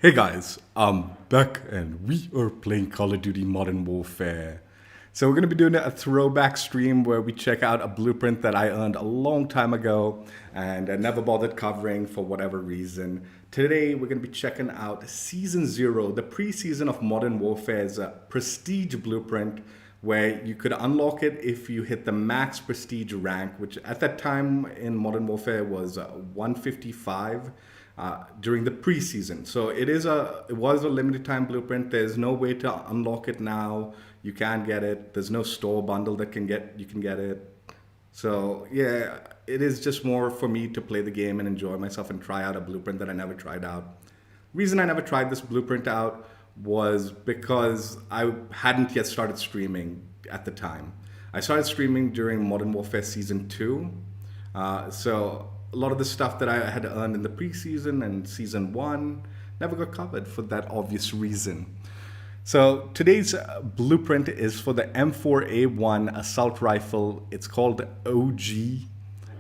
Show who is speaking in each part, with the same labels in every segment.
Speaker 1: Hey guys, I'm back and we are playing Call of Duty Modern Warfare. So we're going to be doing a throwback stream where we check out a blueprint that I earned a long time ago and I never bothered covering for whatever reason. Today we're going to be checking out Season 0, the pre-season of Modern Warfare's prestige blueprint, where you could unlock it if you hit the max prestige rank, which at that time in Modern Warfare was 155. During the preseason. So it was a limited time blueprint. There's no way to unlock it now. You can't get it. There's no store bundle that you can get it. So yeah, it is just more for me to play the game and enjoy myself and try out a blueprint that I never tried out. Reason I never tried this blueprint out was because I hadn't yet started streaming at the time. I started streaming during Modern Warfare Season 2. So a lot of the stuff that I had earned in the preseason and Season 1 never got covered for that obvious reason. So today's blueprint is for the M4A1 assault rifle. It's called OG.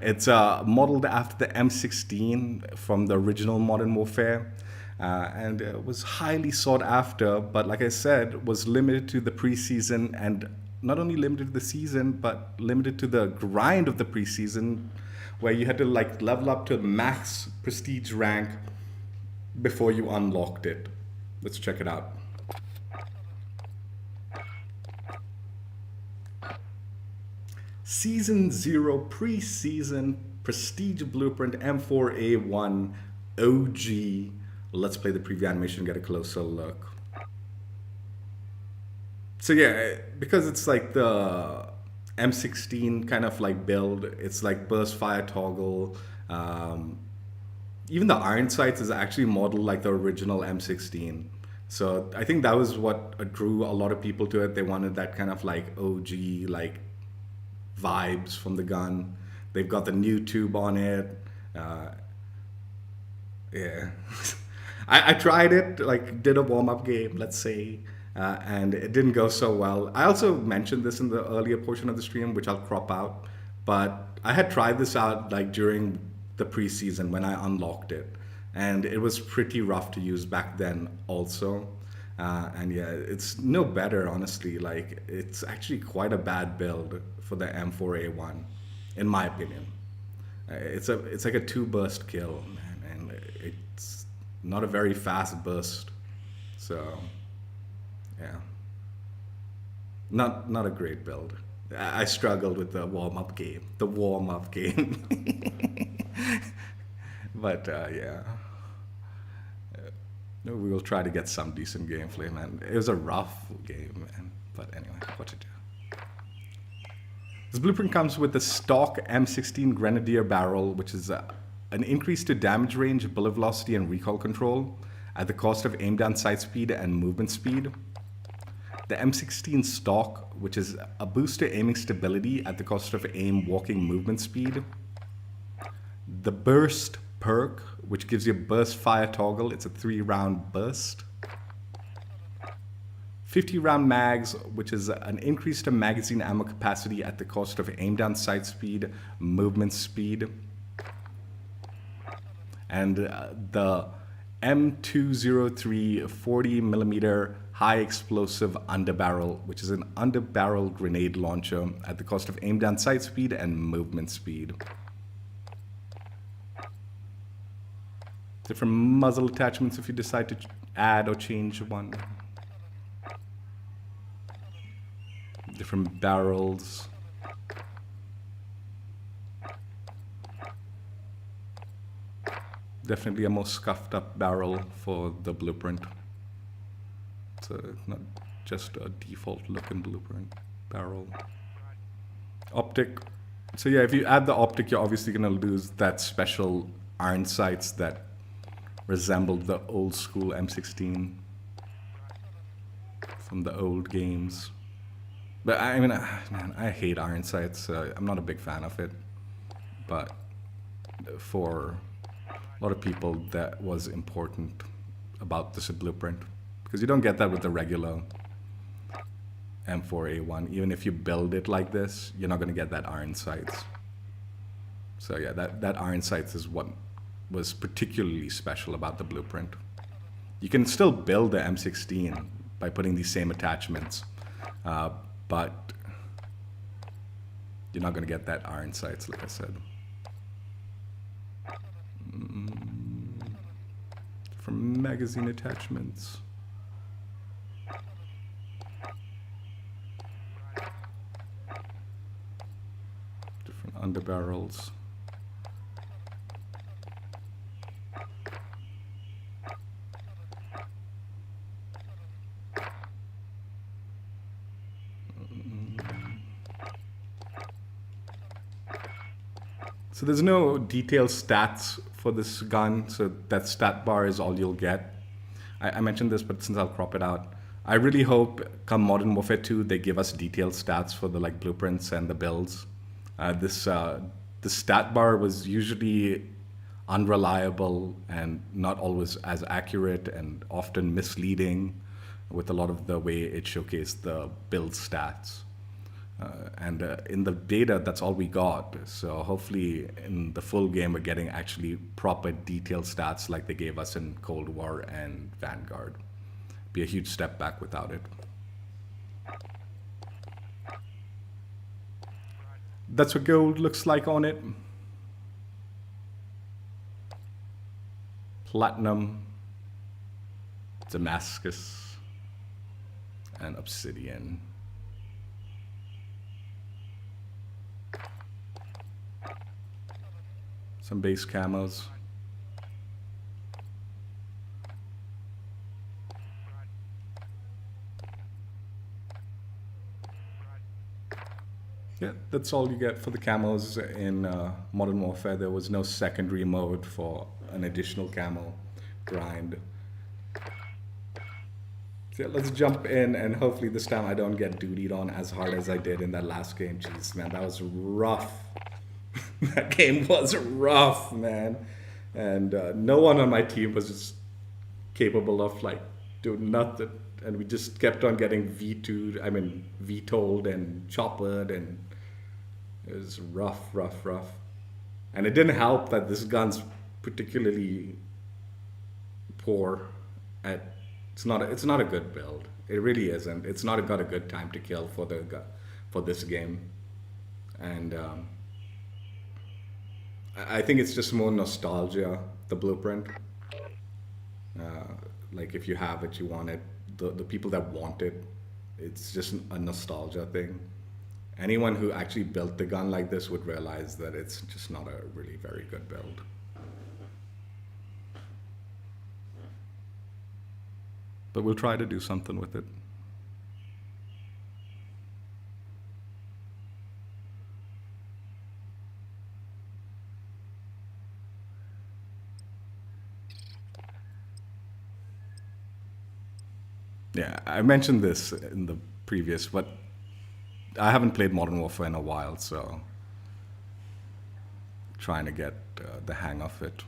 Speaker 1: It's modeled after the M16 from the original Modern Warfare. And it was highly sought after, but like I said, was limited to the preseason, and not only limited to the season, but limited to the grind of the preseason, where you had to like level up to max prestige rank before you unlocked it. Let's check it out. Season 0 preseason prestige blueprint M4A1 OG. Let's play the preview animation and get a closer look. So yeah, because it's like the M16 kind of like build, it's like burst fire toggle. Even the iron sights is actually modeled like the original M16. So I think that was what drew a lot of people to it. They wanted that kind of like OG like vibes from the gun. They've got the new tube on it. Yeah. I tried it, like did a warm-up game, let's say, and it didn't go so well. I also mentioned this in the earlier portion of the stream, which I'll crop out, but I had tried this out like during the preseason when I unlocked it, and it was pretty rough to use back then also. And yeah, it's no better, honestly. Like, it's actually quite a bad build for the M4A1, in my opinion. It's like a 2-burst kill, man, and it's not a very fast burst. So yeah, not a great build. I struggled with the warm-up game. But yeah, we will try to get some decent gameplay, man. It was a rough game, man. But anyway, what to do. This blueprint comes with the stock M16 Grenadier barrel, which is an increase to damage range, bullet velocity, and recoil control at the cost of aim down sight speed and movement speed. The M16 stock, which is a boost to aiming stability at the cost of aim walking movement speed. The burst perk, which gives you a burst fire toggle. It's a 3-round burst. 50-round mags, which is an increase to magazine ammo capacity at the cost of aim down sight speed, movement speed. And the M203 40mm high explosive underbarrel, which is an underbarrel grenade launcher at the cost of aim down sight speed and movement speed. Different muzzle attachments if you decide to add or change one. Different barrels. Definitely a more scuffed up barrel for the blueprint. So it's not just a default looking blueprint barrel. Optic. So yeah, if you add the optic, you're obviously going to lose that special iron sights that resembled the old school M16 from the old games. But I mean, man, I hate iron sights. I'm not a big fan of it. But for a lot of people, that was important about this blueprint, because you don't get that with the regular M4A1. Even if you build it like this, you're not going to get that iron sights. So yeah, that iron sights is what was particularly special about the blueprint. You can still build the M16 by putting these same attachments, but you're not going to get that iron sights, like I said. From magazine attachments. Different underbarrels. So there's no detailed stats for this gun, so that stat bar is all you'll get. I mentioned this, but since I'll crop it out, I really hope come Modern Warfare 2 they give us detailed stats for the like blueprints and the builds. The stat bar was usually unreliable and not always as accurate and often misleading with a lot of the way it showcased the build stats. And in the beta, that's all we got. So hopefully in the full game, we're getting actually proper detailed stats like they gave us in Cold War and Vanguard. Be a huge step back without it. That's what gold looks like on it. Platinum, Damascus, and Obsidian. Some base camos. Yeah, that's all you get for the camos in Modern Warfare. There was no secondary mode for an additional camo grind. So yeah, let's jump in, and hopefully this time I don't get dutied on as hard as I did in that last game. Jeez, man, that was rough. That game was rough, man. And no one on my team was just capable of like doing nothing. And we just kept on getting VTO'd and choppered, and it was rough. And it didn't help that this gun's particularly poor at, it's not a good build. It really isn't. It's not got a good time to kill for this game. And I think it's just more nostalgia, the blueprint. Like if you have it, you want it. The people that want it, it's just a nostalgia thing. Anyone who actually built the gun like this would realize that it's just not a really very good build. But we'll try to do something with it. Yeah, I mentioned this in the previous, but I haven't played Modern Warfare in a while, so trying to get the hang of it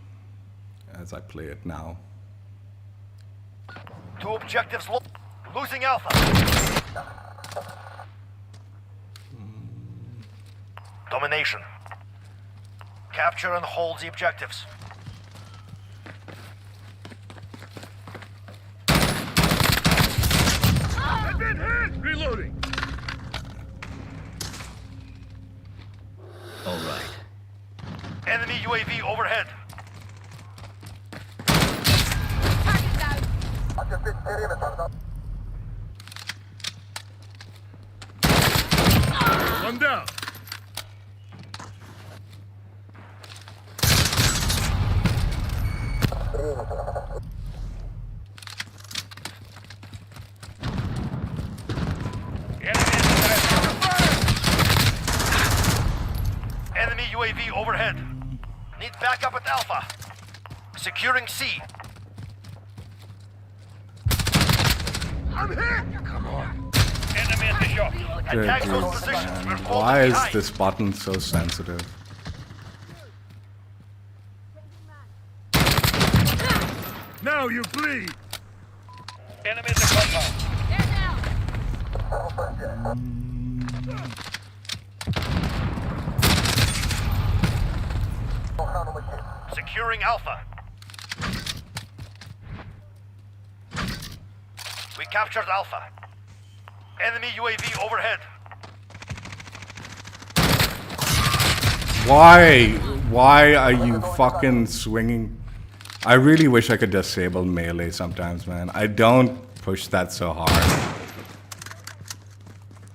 Speaker 1: as I play it now.
Speaker 2: 2 objectives losing Alpha. Domination. Capture and hold the objectives. I've been hit! Reloading. All right. Enemy UAV overhead. One down. Enemy UAV overhead. Need backup at Alpha. Securing C. I'm hit! Come on. Enemy at the shop. Attack those positions. We're falling
Speaker 1: Why is
Speaker 2: behind.
Speaker 1: this button so sensitive?
Speaker 2: Now you bleed. Enemy at the compound. Securing Alpha. captured Alpha. Enemy UAV overhead.
Speaker 1: Why are you fucking swinging? I really wish I could disable melee sometimes, man. I don't push that so hard.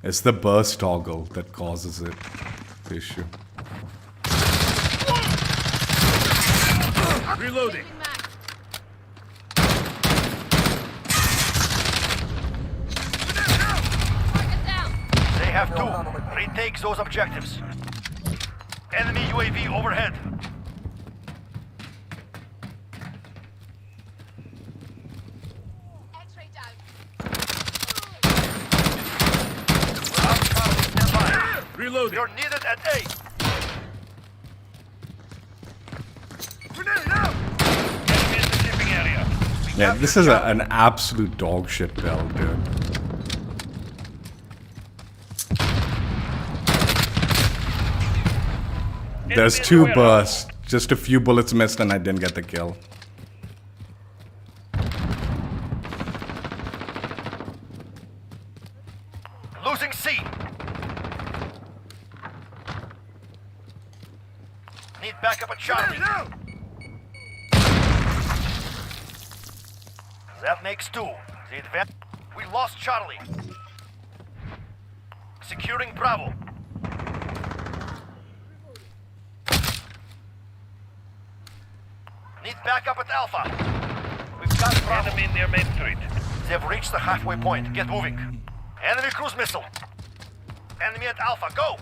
Speaker 1: It's the burst toggle that causes it. The issue.
Speaker 2: Reloading. They have two. Retake those objectives. Enemy UAV overhead.
Speaker 3: X-ray down.
Speaker 2: We're out Charlie, stand by. Reloading. You're needed at A. Grenade out! Enemy in the shipping area.
Speaker 1: Yeah, this is an absolute dog shit build, dude. There's two bursts. Just a few bullets missed and I didn't get the kill.
Speaker 2: Losing C. Need backup at Charlie. That makes two. The advance. We lost Charlie. Securing Bravo. Need backup at Alpha. We've got Bravo. Enemy near Main Street. They've reached the halfway point. Get moving. Enemy cruise missile. Enemy at Alpha. Go.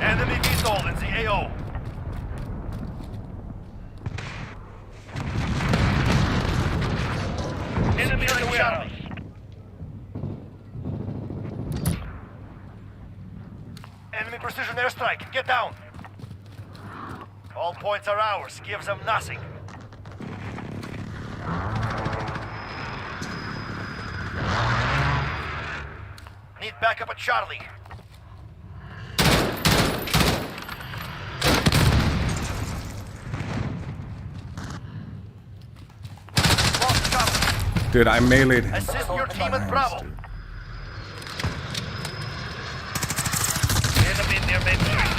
Speaker 2: Enemy VTOL in the AO. Enemy in the warehouse. Enemy precision airstrike. Get down. All points are ours. Give them nothing. Need backup at Charlie. Lost Charlie.
Speaker 1: Dude, I meleeed.
Speaker 2: Assist your team at Bravo.
Speaker 1: Dude.
Speaker 2: Enemy near Main Street.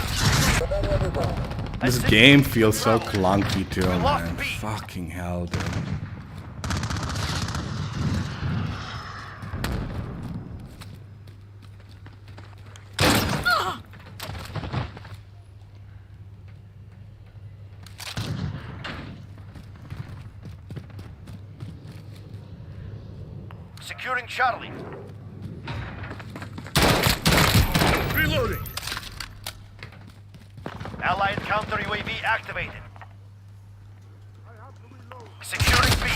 Speaker 1: This game feels so clunky too,
Speaker 2: lost
Speaker 1: man.
Speaker 2: B.
Speaker 1: Fucking hell, dude.
Speaker 2: Securing Charlie. Reloading. Allied counter UAV activated. Securing B.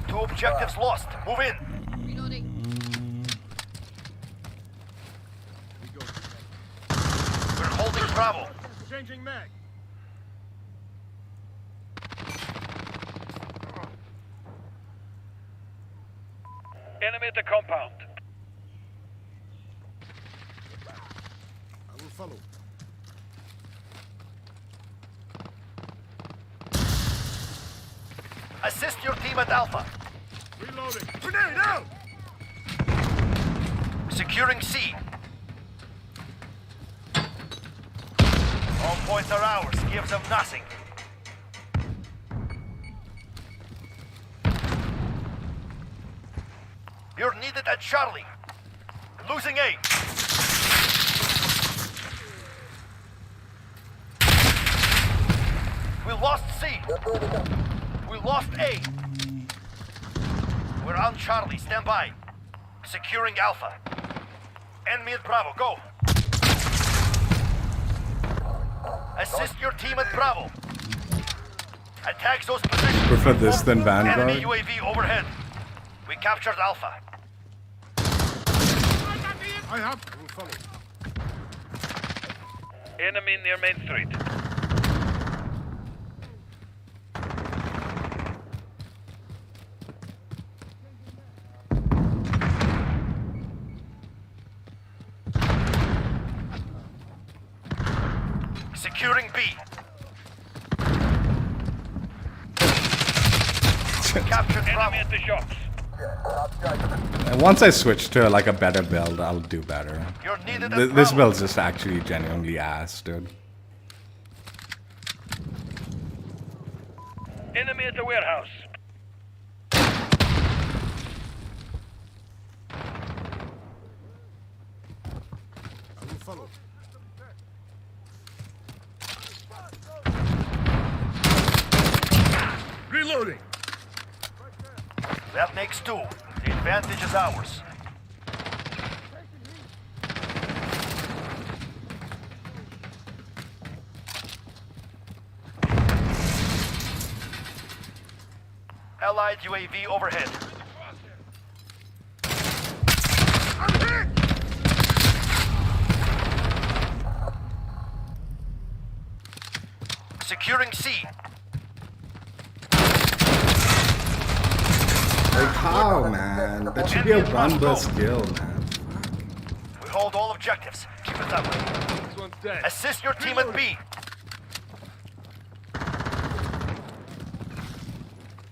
Speaker 2: Two objectives lost. Move in.
Speaker 3: Reloading.
Speaker 2: We're holding Bravo.
Speaker 4: Changing mag.
Speaker 2: Enemy at the compound.
Speaker 4: I will follow.
Speaker 2: Assist your team at Alpha.
Speaker 4: Reloading. Grenade out!
Speaker 2: Securing C. All points are ours. Give them nothing. You're needed at Charlie. Losing A. We lost C. We lost A. We're on Charlie. Stand by. Securing Alpha. Enemy at Bravo. Go. Assist your team at Bravo. Attack those positions.
Speaker 1: Prefer this than Vanguard.
Speaker 2: Enemy UAV overhead. We captured Alpha.
Speaker 4: I will follow.
Speaker 2: Enemy near Main Street. Securing B. Captured Bravo. Enemy at the shops.
Speaker 1: And once I switch to like a better build, I'll do better.
Speaker 2: You're needed
Speaker 1: This build's just actually genuinely ass, dude.
Speaker 2: Enemy at the warehouse.
Speaker 4: I will follow. Reloading.
Speaker 2: That makes 2. The advantage is ours. Allied UAV overhead.
Speaker 4: I'm hit!
Speaker 2: Securing C.
Speaker 1: Like how, man? That should be a one burst kill, man.
Speaker 2: We hold all objectives. Keep it that way.
Speaker 4: This one's dead.
Speaker 2: Assist your team at B.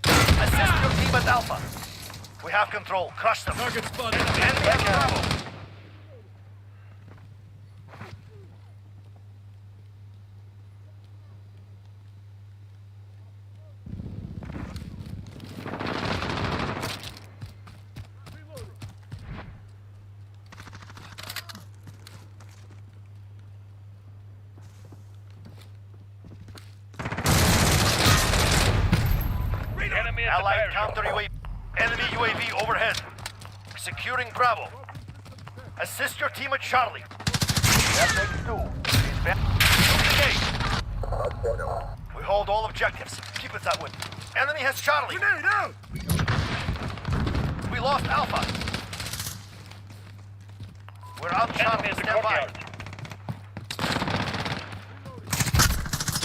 Speaker 2: Assist your team at Alpha. We have control. Crush them.
Speaker 4: Target spotted.
Speaker 2: Enemy at Bravo.
Speaker 3: Enemy at the
Speaker 2: Allied
Speaker 3: fire
Speaker 2: counter
Speaker 3: shop.
Speaker 2: UAV. Enemy UAV overhead. Securing Bravo. Assist your team at Charlie. That makes 2. We hold all objectives. Keep it that way. Enemy has Charlie.
Speaker 4: Grenade out!
Speaker 2: We lost Alpha. We're on
Speaker 3: Enemy
Speaker 2: Charlie.
Speaker 3: at the
Speaker 2: Stand by.
Speaker 3: courtyard.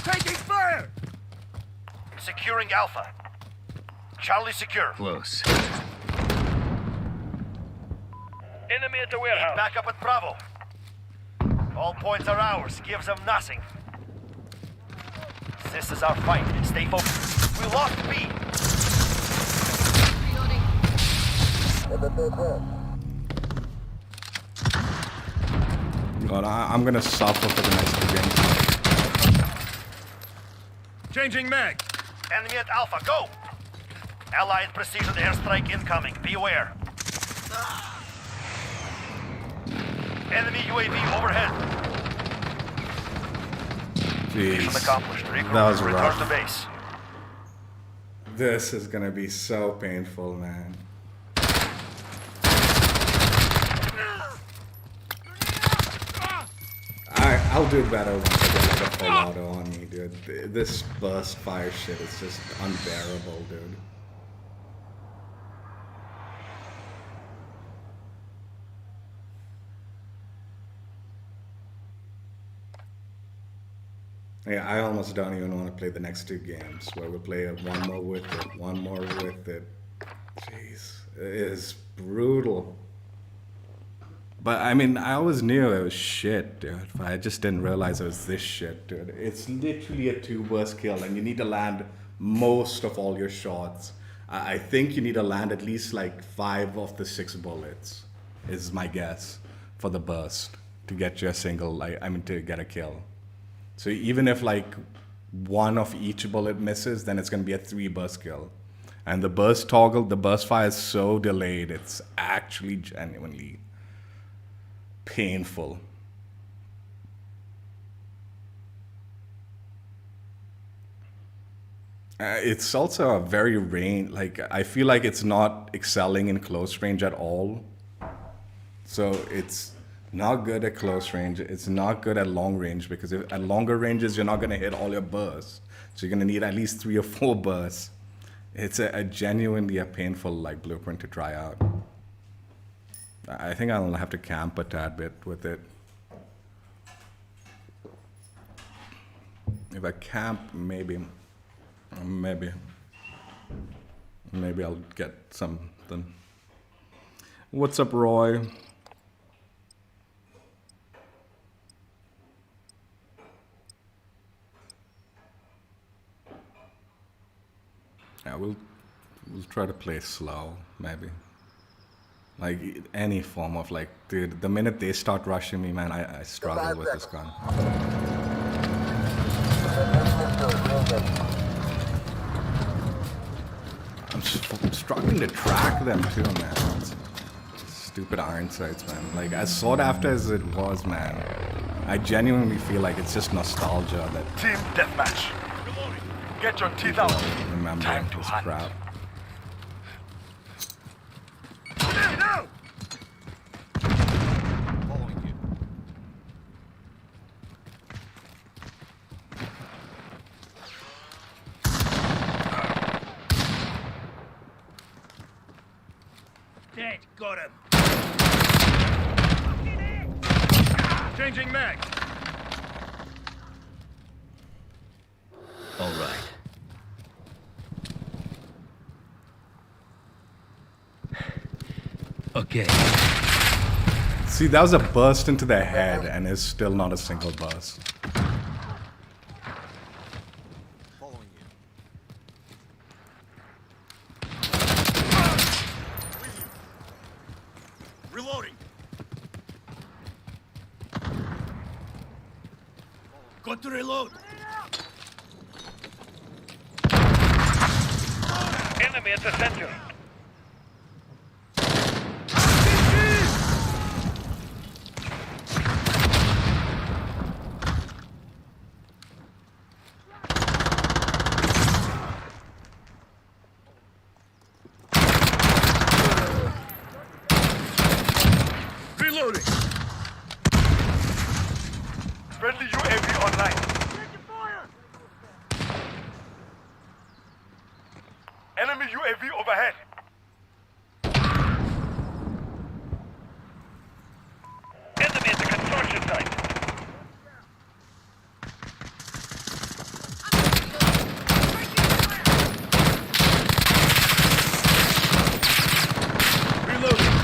Speaker 4: Taking fire!
Speaker 2: Securing Alpha. Charlie secure.
Speaker 5: Close.
Speaker 3: Enemy at the warehouse.
Speaker 2: Back up at Bravo. All points are ours. Gives them nothing. This is our fight. Stay focused. We lost B.
Speaker 1: God, I'm gonna suffer for the next 2 games.
Speaker 4: Changing mag.
Speaker 2: Enemy at Alpha. Go. Allied precision airstrike incoming. Be aware. Enemy UAV overhead. Mission
Speaker 1: Jeez,
Speaker 2: accomplished.
Speaker 1: that was
Speaker 2: Return
Speaker 1: rough.
Speaker 2: to base.
Speaker 1: This is gonna be so painful, man. I'll do better once I get like a full auto on me, dude. This burst fire shit is just unbearable, dude. Yeah, I almost don't even want to play the next 2 games where we play one more with it, one more with it. Jeez, it is brutal. But I mean, I always knew it was shit, dude. But I just didn't realize it was this shit, dude. It's literally a 2-burst kill, and you need to land most of all your shots. I think you need to land at least like 5 of the 6 bullets, is my guess, for the burst to get you a single. I mean, to get a kill. So even if like 1 of each bullet misses, then it's gonna be a 3-burst kill. And the burst toggle, the burst fire is so delayed, it's actually genuinely painful. It's also a very like, I feel like it's not excelling in close range at all. So it's not good at close range. It's not good at long range, because at longer ranges, you're not gonna hit all your bursts. So you're gonna need at least 3 or 4 bursts. It's a genuinely a painful like blueprint to try out. I think I'll have to camp a tad bit with it. If I camp, maybe I'll get something. What's up, Roy? Yeah, We'll try to play slow, maybe. Like any form of like, dude, the minute they start rushing me, man, I struggle with this gun. I'm struggling to track them too, man. Stupid iron sights, man. Like, as sought after as it was, man, I genuinely feel like it's just nostalgia that
Speaker 2: Team deathmatch. Get your teeth out.
Speaker 1: remembering this crap.
Speaker 2: No!
Speaker 4: Following you.
Speaker 3: Dead. Got him.
Speaker 4: Changing mag.
Speaker 3: All right. Okay.
Speaker 1: See, that was a burst into their head, and it's still not a single burst.
Speaker 4: Following you. Reloading.
Speaker 3: Got to reload. Enemy at the center.
Speaker 4: Reloading.
Speaker 2: Friendly UAV online. Enemy UAV overhead.
Speaker 3: Enemy at the construction site.
Speaker 4: Reloading.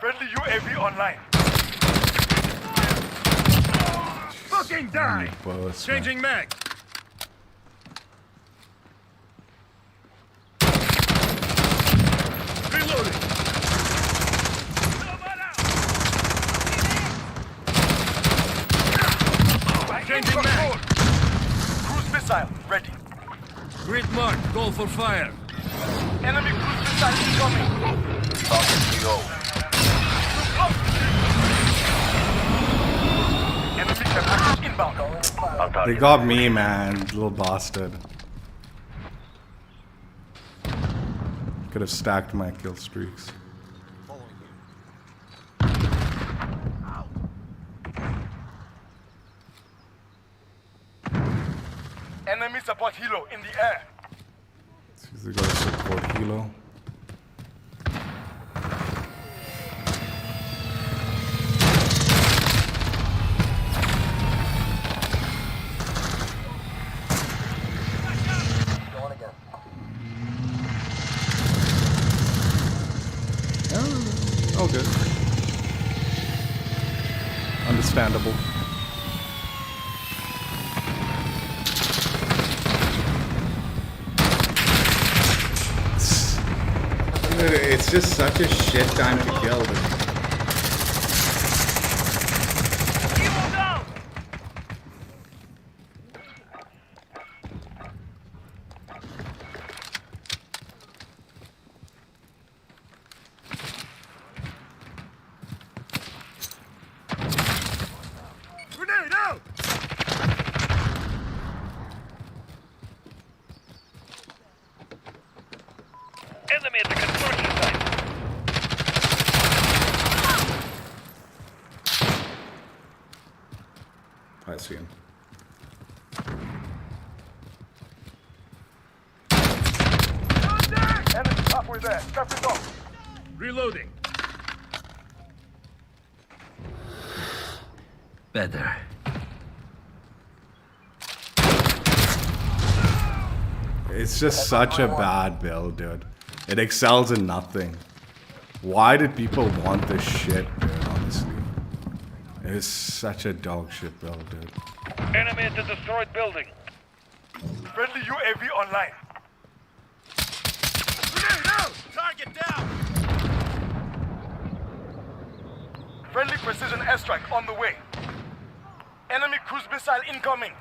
Speaker 2: Friendly UAV online.
Speaker 4: Fucking die.
Speaker 1: Burst, man.
Speaker 4: Changing mag. Reloading. Changing mag.
Speaker 2: Cruise missile ready.
Speaker 3: Grid mark. Call for fire.
Speaker 2: Enemy cruise missile incoming. Enemy package inbound.
Speaker 1: They got me, man, little bastard. Could have stacked my kill streaks.
Speaker 2: Enemy support helo in the air.
Speaker 1: He's got a support helo. Oh, good. Understandable. It's just such a shit time to kill.
Speaker 4: Grenade out.
Speaker 3: Enemy at the construction site.
Speaker 1: I see him.
Speaker 2: Enemy halfway there. Trap it off.
Speaker 4: Reloading.
Speaker 3: Better.
Speaker 1: It's just such a bad build, dude. It excels in nothing. Why did people want this shit, dude? It's such a dog shit build, dude.
Speaker 3: Enemy at the destroyed building.
Speaker 2: Friendly UAV online.
Speaker 4: Grenade out!
Speaker 2: Target down! Friendly precision airstrike on the way. Enemy cruise missile incoming.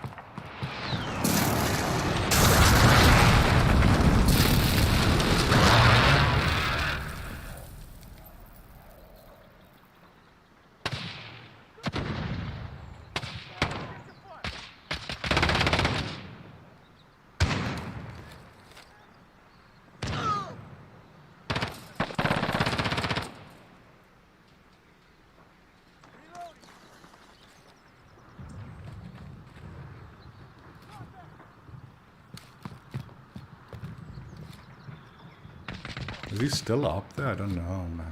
Speaker 1: Is he still up there? I don't know, man.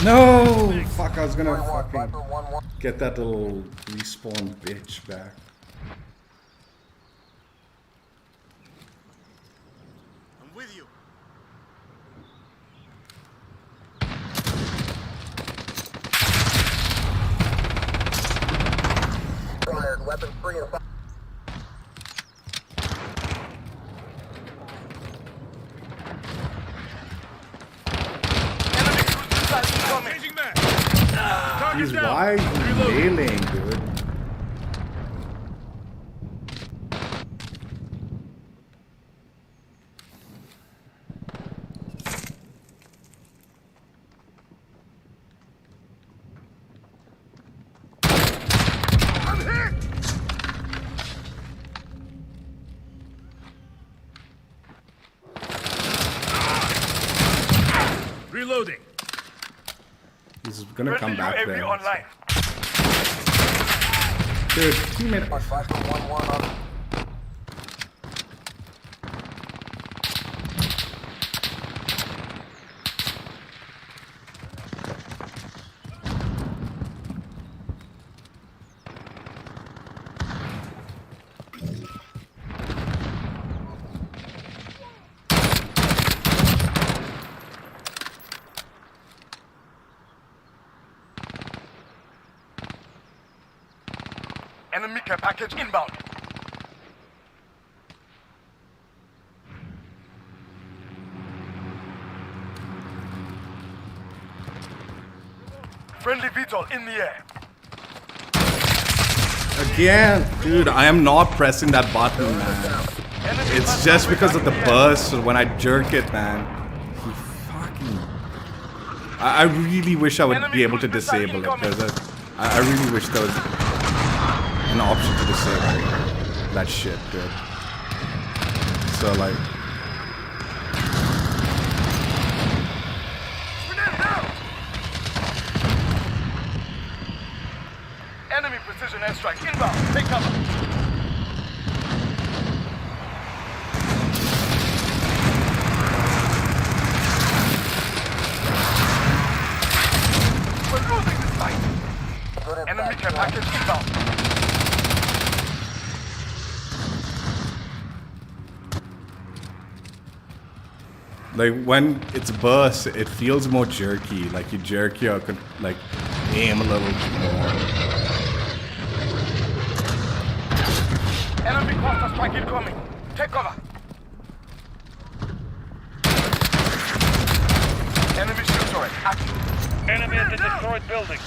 Speaker 1: No! Fuck, I was gonna fucking get that little respawn bitch back.
Speaker 2: I'm with you.
Speaker 5: Weapons free and
Speaker 2: Enemy cruise missile incoming.
Speaker 4: Changing back! Target
Speaker 1: He's
Speaker 4: down!
Speaker 1: wide nailing, dude.
Speaker 4: I'm hit! Reloading.
Speaker 1: He's gonna come
Speaker 2: Friendly
Speaker 1: back
Speaker 2: UAV
Speaker 1: there.
Speaker 2: online.
Speaker 1: Dude, teammate.
Speaker 5: Viper 1-1 on
Speaker 2: Enemy care package inbound. Friendly VTOL in the air.
Speaker 1: Again, dude, I am not pressing that button, man.
Speaker 2: Enemy
Speaker 1: It's just because of the burst when I jerk it, man. He fucking. I really wish I would be able to disable it. I really wish there was an option to disable that shit, dude. So like,
Speaker 2: Grenade out! Enemy precision airstrike inbound. Take cover. We're losing this fight. Enemy care package inbound.
Speaker 1: like when it's burst, it feels more jerky. Like you jerk your like aim a little more.
Speaker 2: Enemy cluster strike incoming. Take cover. Enemy shield turret active.
Speaker 3: Enemy at the destroyed building.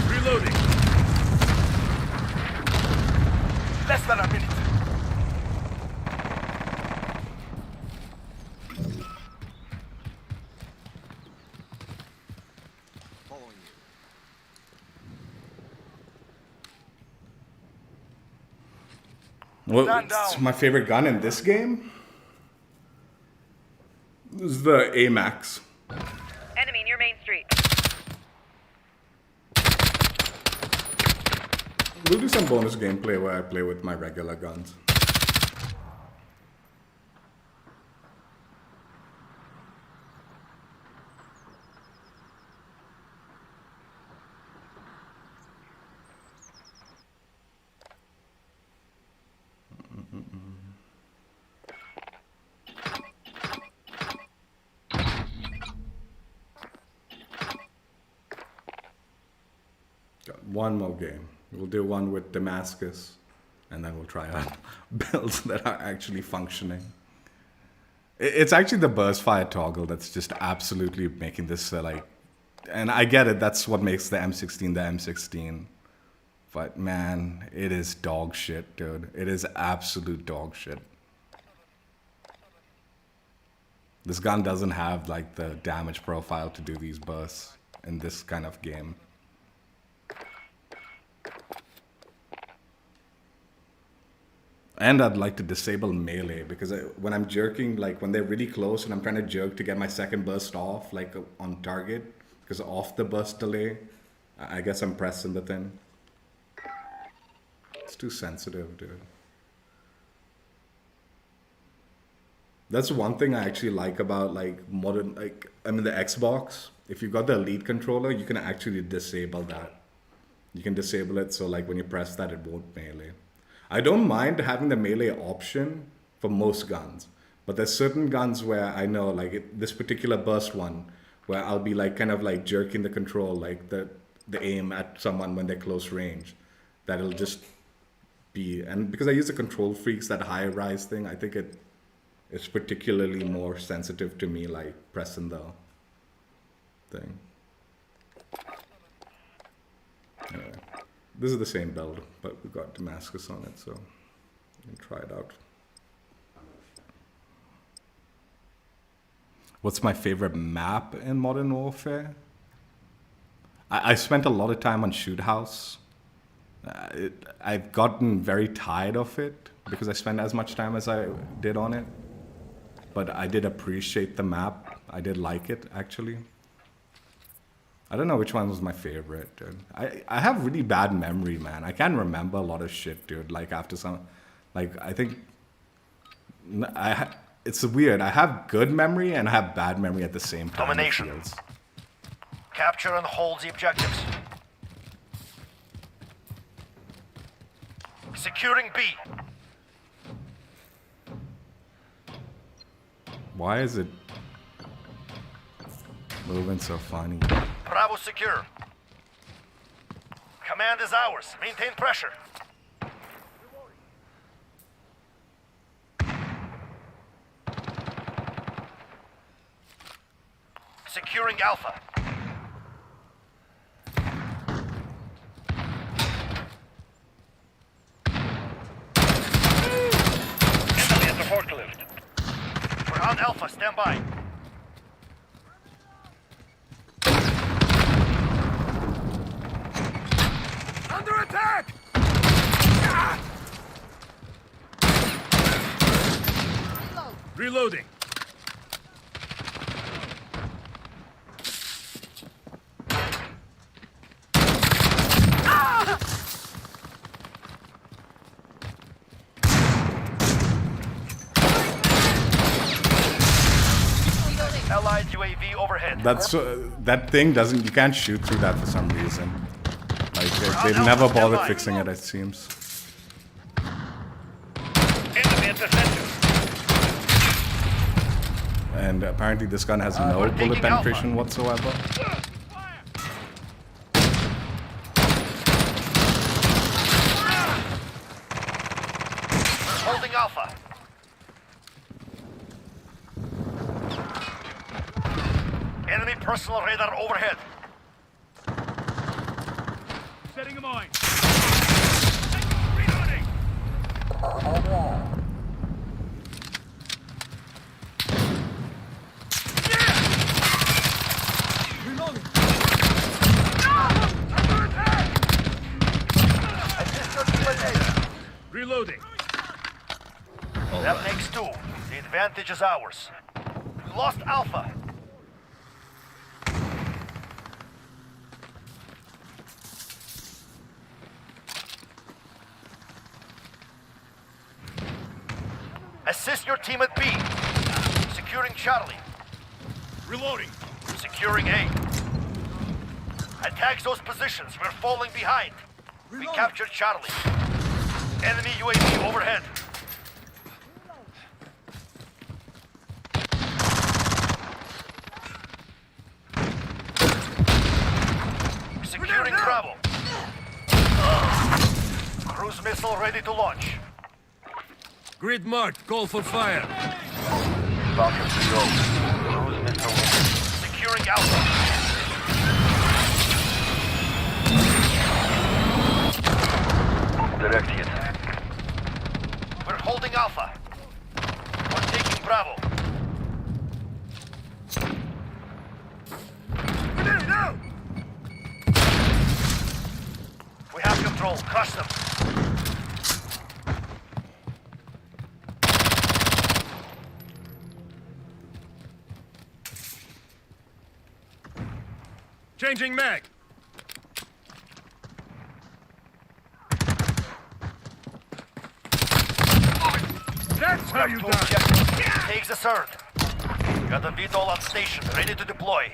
Speaker 4: Reloading.
Speaker 2: Less than a minute.
Speaker 1: What's my favorite gun in this game? This is the AMAX.
Speaker 6: Enemy near Main Street.
Speaker 1: We'll do some bonus gameplay where I play with my regular guns. One more game. We'll do one with Damascus, and then we'll try out builds that are actually functioning. It's actually the burst fire toggle that's just absolutely making this like, and I get it, that's what makes the M16 the M16. But man, it is dog shit, dude. It is absolute dog shit. This gun doesn't have like the damage profile to do these bursts in this kind of game. And I'd like to disable melee because when I'm jerking, like when they're really close and I'm trying to jerk to get my second burst off, like on target, because off the burst delay, I guess I'm pressing the thing. It's too sensitive, dude. That's one thing I actually like about like modern, like I mean the Xbox. If you got the Elite controller, you can actually disable that. You can disable it so like when you press that, it won't melee. I don't mind having the melee option for most guns, but there's certain guns where I know like this particular burst one, where I'll be like kind of like jerking the control, like the aim at someone when they're close range, that it'll just be, and because I use the Control Freaks, that high rise thing, I think it's particularly more sensitive to me, like pressing the thing. Anyway. This is the same build, but we got Damascus on it, so you can try it out. What's my favorite map in Modern Warfare? I spent a lot of time on Shoot House. I've gotten very tired of it because I spent as much time as I did on it. But I did appreciate the map. I did like it, actually. I don't know which one was my favorite, dude. I have really bad memory, man. I can't remember a lot of shit, dude. Like after some, like I think, it's weird. I have good memory and I have bad memory at the same time.
Speaker 2: Domination. Capture and hold the objectives. Securing B.
Speaker 1: Why is it moving so funny?
Speaker 2: Bravo secure. Command is ours. Maintain pressure. Securing Alpha.
Speaker 3: Enemy at the forklift.
Speaker 2: We're on Alpha. Stand by.
Speaker 4: Under attack! Reloading.
Speaker 2: Allied UAV overhead.
Speaker 1: That's that thing doesn't. You can't shoot through that for some reason. Like they've never bothered fixing it. It seems.
Speaker 3: Enemy at the center.
Speaker 1: And apparently this gun has no
Speaker 2: we're
Speaker 1: bullet
Speaker 2: taking
Speaker 1: penetration whatsoever.
Speaker 2: Holding Alpha. Enemy personal radar overhead.
Speaker 4: Setting a mine. Reloading. Reloading. Under attack. Reloading.
Speaker 2: That makes two. The advantage is ours. We lost Alpha. Assist your team at B. Securing Charlie.
Speaker 4: Reloading.
Speaker 2: Securing A. Attack those positions. We're falling behind. We captured Charlie. Enemy UAV overhead. Securing Bravo. missile ready to launch.
Speaker 4: Grid marked. Call for fire.
Speaker 2: Falcon 3-0. Cruise missile. Securing Alpha. Direct hit. We're holding Alpha. We're taking Bravo.
Speaker 4: We're there now.
Speaker 2: We have control. Crush them.
Speaker 4: Changing mag. That's how you
Speaker 2: Two
Speaker 4: die.
Speaker 2: objectives. Takes the third. Got a VTOL on station, ready to deploy.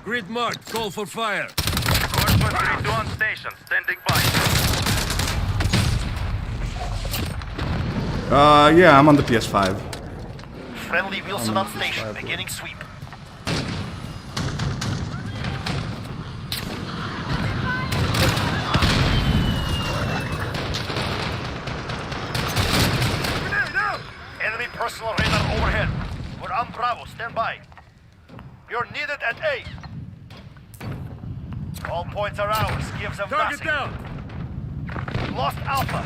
Speaker 4: Grid marked. Call for fire.
Speaker 7: Gunsmith 3-2 on station, standing by.
Speaker 1: Yeah, I'm on the PS5.
Speaker 2: Friendly Wilson on station, beginning sweep.
Speaker 4: We're there now.
Speaker 2: Enemy personal radar overhead. We're on Bravo, stand by. You're needed at A. All points are ours, give them
Speaker 4: Target
Speaker 2: nothing.
Speaker 4: down.
Speaker 2: Lost Alpha.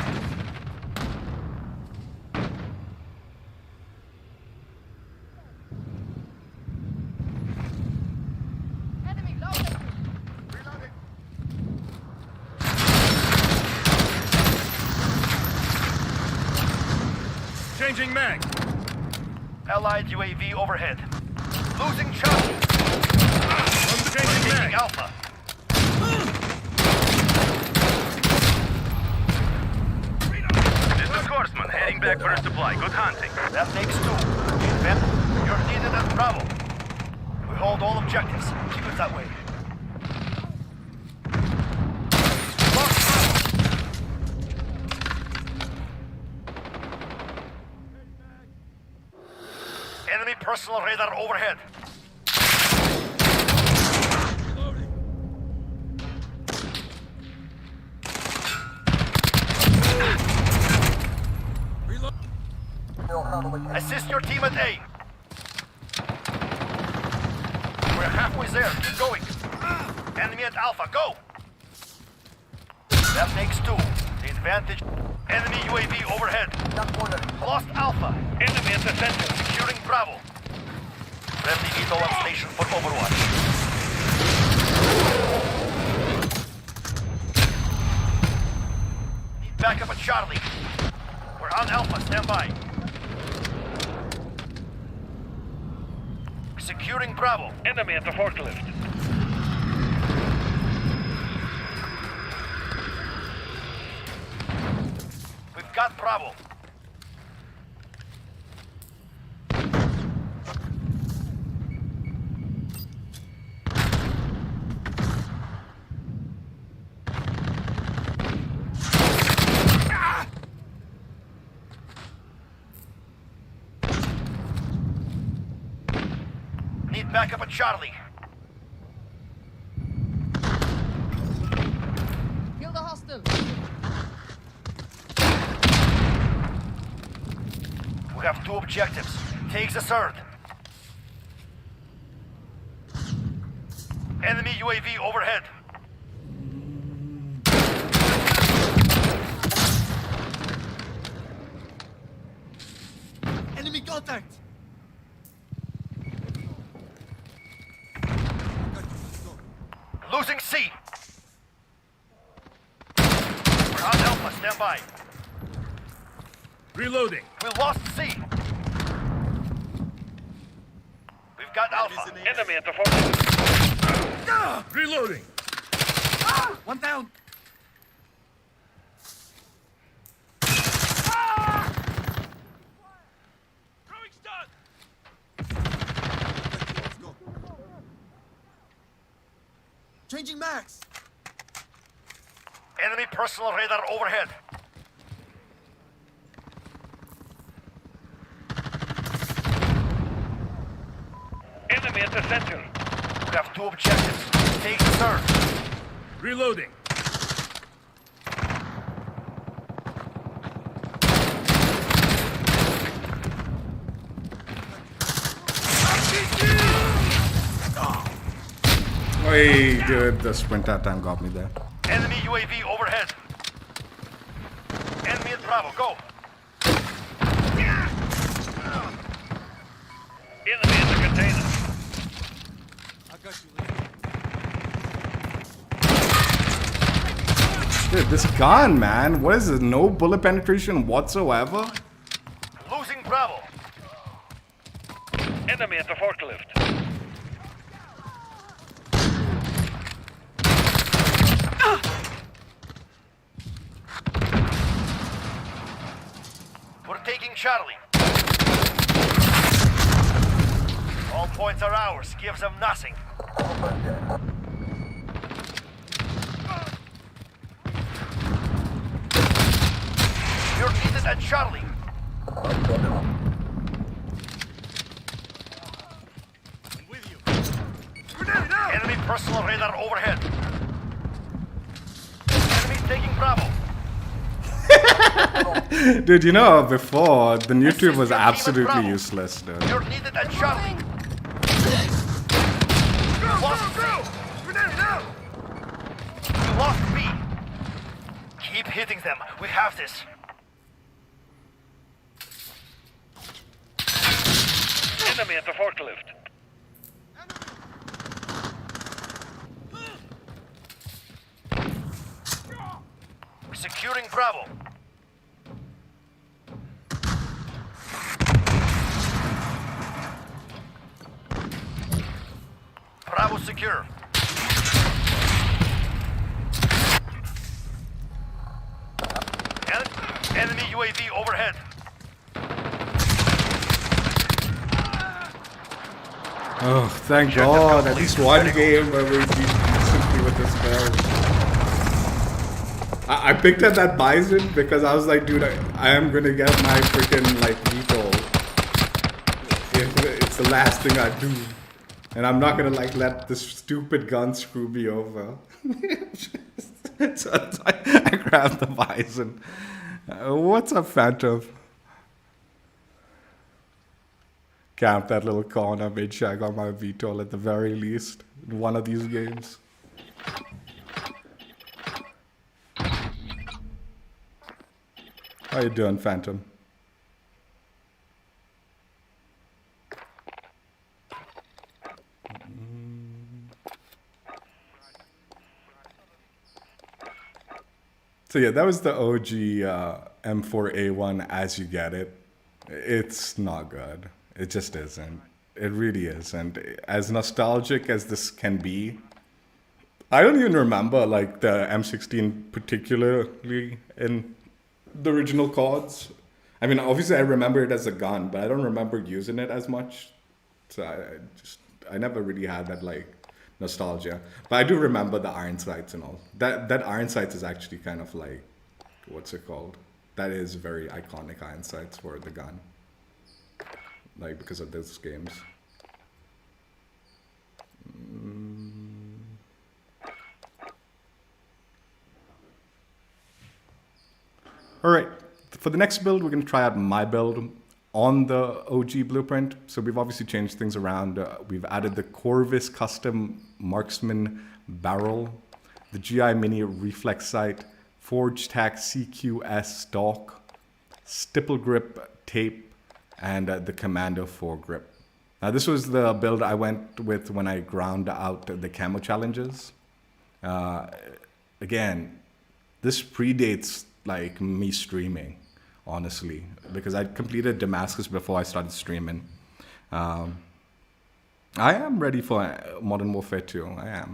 Speaker 6: Enemy low.
Speaker 4: Changing mag.
Speaker 2: Allied UAV overhead. Losing Charlie.
Speaker 4: Changing
Speaker 2: Taking
Speaker 4: mag.
Speaker 2: Alpha.
Speaker 7: This is Horseman, heading back for a supply. Good hunting.
Speaker 2: That makes two. Ben, you're needed at Bravo. We hold all objectives. Keep it that way. Lost Bravo. Enemy personal radar overhead. Assist your team at A. We're halfway there. Keep going. Enemy at Alpha. Go. That makes two. The advantage. Enemy UAV overhead. Lost Alpha.
Speaker 3: Enemy at the center.
Speaker 2: Securing Bravo. Friendly VTOL on station for Overwatch. Need backup at Charlie. We're on Alpha. Stand by. Securing Bravo.
Speaker 3: Enemy at the forklift.
Speaker 2: We've got Bravo. Need backup at Charlie.
Speaker 6: Kill the hostile.
Speaker 2: We have two objectives. Takes the third. Enemy UAV overhead.
Speaker 4: Enemy contact.
Speaker 2: Losing C. We're on Alpha. Stand by.
Speaker 4: Reloading.
Speaker 2: We lost C. We've got Alpha.
Speaker 3: Enemy at the forklift.
Speaker 4: Reloading. One down. Throwing stun. Let's go. Changing max.
Speaker 2: Enemy personal radar overhead.
Speaker 3: Enemy at the center.
Speaker 2: We have two objectives. Take the third.
Speaker 4: Reloading.
Speaker 1: Hey, dude, the sprint out time got me there.
Speaker 2: Enemy UAV overhead. Enemy at Bravo, go.
Speaker 3: Enemy in the container.
Speaker 4: I got you, Lee.
Speaker 1: Dude, this gun, man. What is this? No bullet penetration whatsoever?
Speaker 2: Losing Bravo.
Speaker 3: Enemy at the forklift.
Speaker 2: We're taking Charlie. All points are ours. Gives them nothing. You're needed at Charlie.
Speaker 4: I'm with you.
Speaker 2: Enemy personal radar overhead. Enemy taking Bravo.
Speaker 1: Dude, you know, before, the new tube was
Speaker 2: Assist your team at
Speaker 1: absolutely
Speaker 2: Bravo.
Speaker 1: useless, dude.
Speaker 2: You're needed at Charlie. Lost B. You lost B. Keep hitting them. We have this.
Speaker 3: Enemy at the forklift.
Speaker 2: We're securing Bravo. Bravo secure. Enemy UAV overhead.
Speaker 1: Oh, thank God. At least one game where we beat decently with this gun. I picked up that Bison because I was like, dude, I am gonna get my freaking like VTOL. It's the last thing I do. And I'm not gonna like let this stupid gun screw me over. So I grabbed the Bison. What's up, Phantom? Camp that little corner, made sure I got my VTOL at the very least in one of these games. How you doing, Phantom? So yeah, that was the OG M4A1 as you get it. It's not good. It just isn't. It really isn't. As nostalgic as this can be, I don't even remember like the M16 particularly in the original CODs. I mean, obviously I remember it as a gun, but I don't remember using it as much. So I never really had that like nostalgia. But I do remember the iron sights and all. That iron sights is actually kind of like, what's it called? That is very iconic iron sights for the gun. Like because of those games. All right, for the next build, we're going to try out my build on the OG blueprint. So we've obviously changed things around. We've added the Corvus custom marksman barrel, the GI mini reflex sight, forge tack CQS stock, stipple grip tape, and the commando foregrip. Now this was the build I went with when I ground out the camo challenges. Again, this predates like me streaming, honestly, because I completed Damascus before I started streaming. I am ready for Modern Warfare 2. I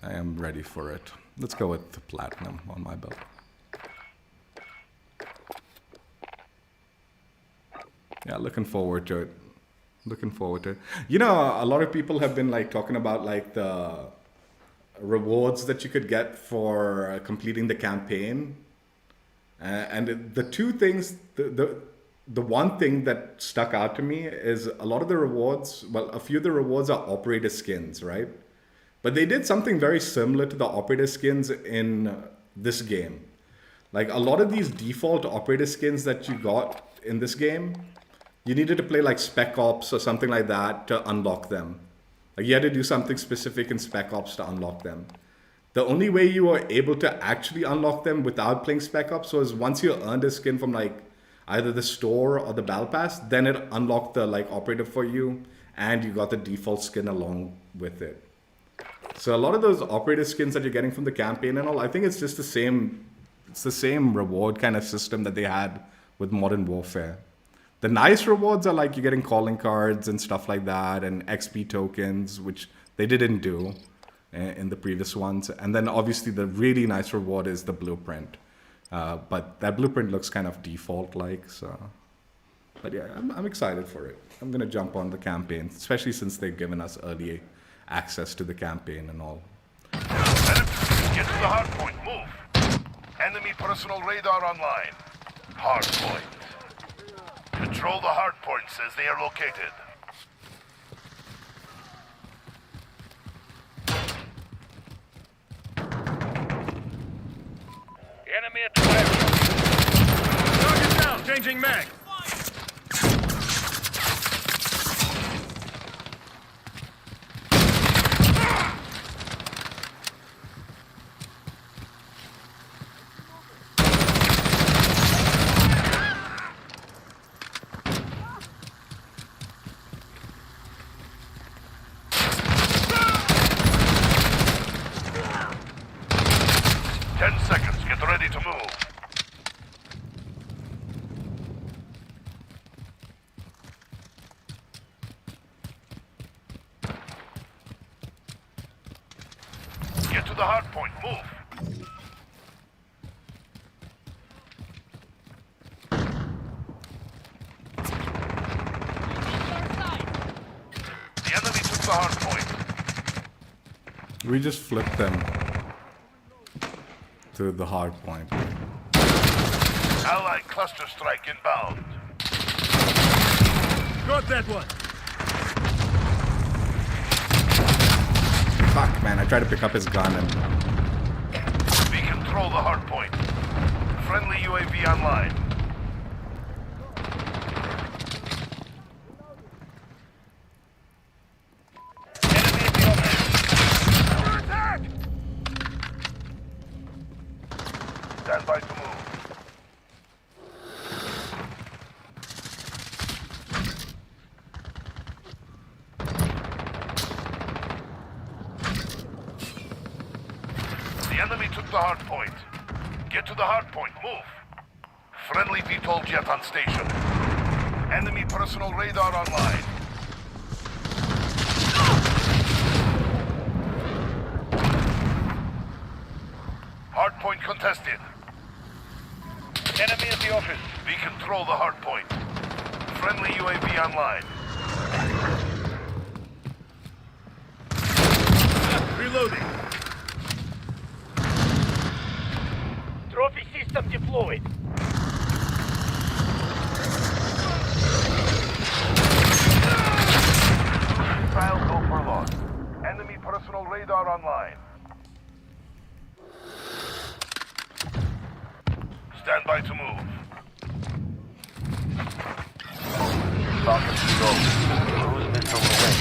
Speaker 1: am ready for it. Let's go with the platinum on my build. Yeah, looking forward to it. Looking forward to it. You know, a lot of people have been like talking about like the rewards that you could get for completing the campaign. And the two things, the one thing that stuck out to me is a lot of the rewards, well, a few of the rewards are operator skins, right? But they did something very similar to the operator skins in this game. Like a lot of these default operator skins that you got in this game, you needed to play like Spec Ops or something like that to unlock them. Like you had to do something specific in Spec Ops to unlock them. The only way you were able to actually unlock them without playing Spec Ops was once you earned a skin from like either the store or the Battle Pass, then it unlocked the like operative for you, and you got the default skin along with it. So a lot of those operative skins that you're getting from the campaign and all, I think it's just the same. It's the same reward kind of system that they had with Modern Warfare. The nice rewards are like you're getting calling cards and stuff like that, and XP tokens, which they didn't do in the previous ones. And then obviously the really nice reward is the blueprint. But that blueprint looks kind of default-like, so... But yeah, I'm excited for it. I'm going to jump on the campaign, especially since they've given us early access to the campaign and all.
Speaker 2: Get to the hard point. Move. Enemy personal radar online. Hard point. Control the hard points as they are located.
Speaker 3: Enemy at the fire.
Speaker 2: Target down. Changing mag. Get to the hard point. Move. The enemy took the hard point.
Speaker 1: We just flipped them to the hard point.
Speaker 2: Allied cluster strike inbound.
Speaker 4: Got that one.
Speaker 1: Fuck, man, I tried to pick up his gun and...
Speaker 2: We control the hard point. Friendly UAV online.
Speaker 3: Enemy at the offense.
Speaker 2: Attack! Stand by to move. The enemy took the hard point. Get to the hard point. Move. Friendly VTOL jet on station. Enemy personal radar online. Hard point contested.
Speaker 3: Enemy at the office.
Speaker 2: We control the hard point. Friendly UAV online.
Speaker 4: Reloading.
Speaker 3: Trophy system deployed.
Speaker 2: Trial go for loss. Enemy personal radar online. Stand by to move. Falcon to go. Cruise missile away.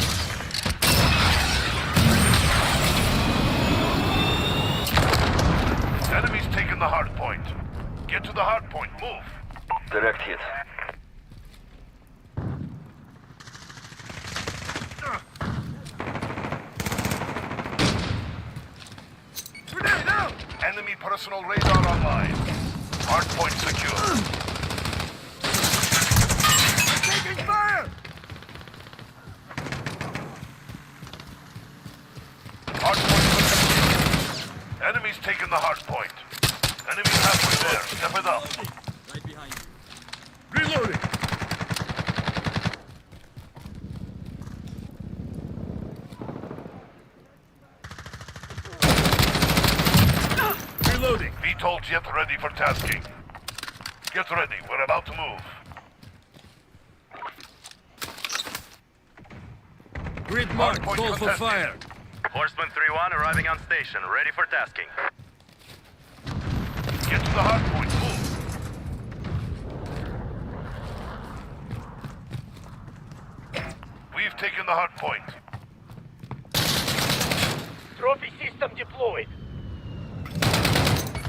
Speaker 2: Enemy's taken the hard point. Get to the hard point. Move.
Speaker 7: Direct hit.
Speaker 2: Grenade out! Enemy personal radar online. Hard point secure.
Speaker 4: Taking fire!
Speaker 2: Hard point secure. Enemy's taken the hard point. Enemy's halfway there. Step it up.
Speaker 4: Right behind you. Reloading. Reloading.
Speaker 2: VTOL jet ready for tasking. Get ready. We're about to move.
Speaker 4: Grid mark.
Speaker 2: Hardpoint
Speaker 4: Call for
Speaker 2: contested.
Speaker 4: fire.
Speaker 7: Horseman 3-1 arriving on station, ready for tasking.
Speaker 2: Get to the hard point. Move. We've taken the hard point.
Speaker 3: Trophy system deployed.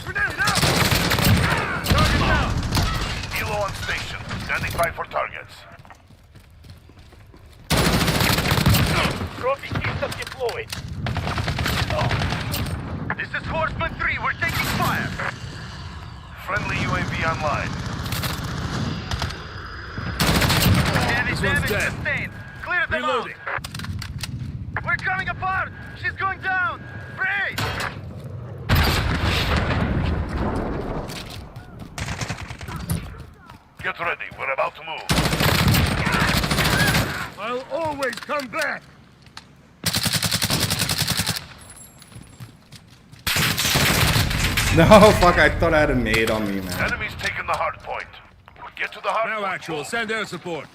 Speaker 4: Grenade out! Target down!
Speaker 2: Helo on station. Standing by for targets.
Speaker 3: Trophy system deployed.
Speaker 7: This is Horseman 3. We're taking fire.
Speaker 2: Friendly UAV online.
Speaker 7: Heavy
Speaker 4: This one's
Speaker 7: damage
Speaker 4: dead.
Speaker 7: sustained. Clear them
Speaker 4: Reloading.
Speaker 7: out. We're coming apart. She's going down. Brace.
Speaker 2: Get ready. We're about to move.
Speaker 4: I'll always come back!
Speaker 1: No, fuck, I thought I had a nade on me, man.
Speaker 2: Enemies taking the hard point. Get to the hard
Speaker 4: Now
Speaker 2: point.
Speaker 4: actual,
Speaker 2: Move.
Speaker 4: send air support.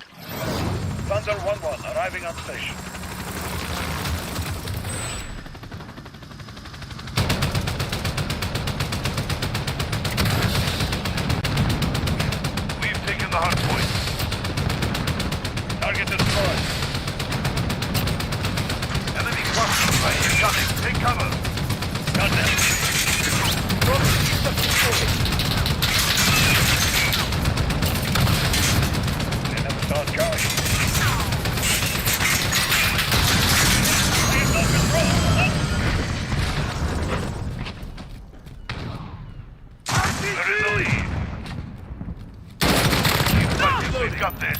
Speaker 2: Thunder 1-1 arriving on station. We've taken the hard point. Target destroyed. Enemy cluster strike incoming. Take cover. Got them.
Speaker 3: Trophy system deployed.
Speaker 2: They never saw Charlie. They're in the lead. Keep fighting, we've got this.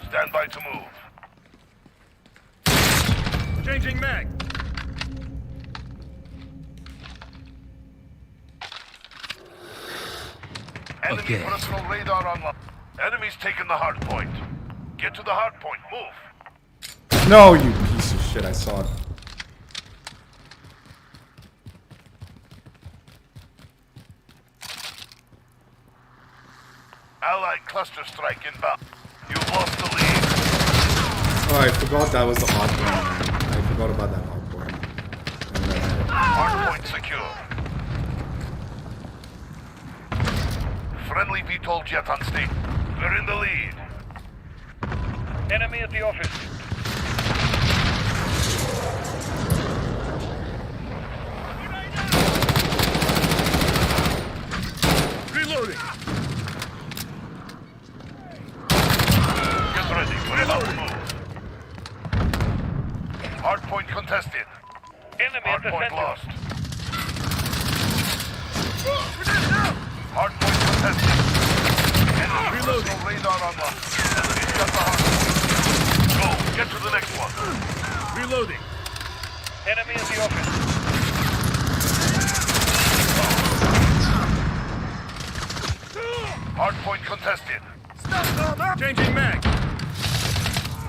Speaker 2: Stand by to move.
Speaker 4: Changing mag.
Speaker 2: Enemy
Speaker 4: Okay.
Speaker 2: personal radar online. Enemy's taking the hard point. Get to the hard point. Move.
Speaker 1: No, you piece of shit, I saw it.
Speaker 2: Allied cluster strike inbound. You've lost the lead.
Speaker 1: Oh, I forgot that was the hard point, man. I forgot about that hard point. And,
Speaker 2: Hard point secure. Friendly VTOL jet on station. We're in the lead.
Speaker 3: Enemy at the office.
Speaker 4: Reloading.
Speaker 2: Get ready. We're about to move. Hard point contested.
Speaker 3: Enemy at
Speaker 2: Hard
Speaker 3: the
Speaker 2: point
Speaker 3: center.
Speaker 2: lost.
Speaker 4: Grenade out!
Speaker 2: Hard point contested. Enemy
Speaker 4: Reloading.
Speaker 2: personal radar online. Enemy's got the hard point. Go. Get to the next one.
Speaker 4: Reloading.
Speaker 3: Enemy at the office.
Speaker 2: Hard point contested.
Speaker 4: Changing mag.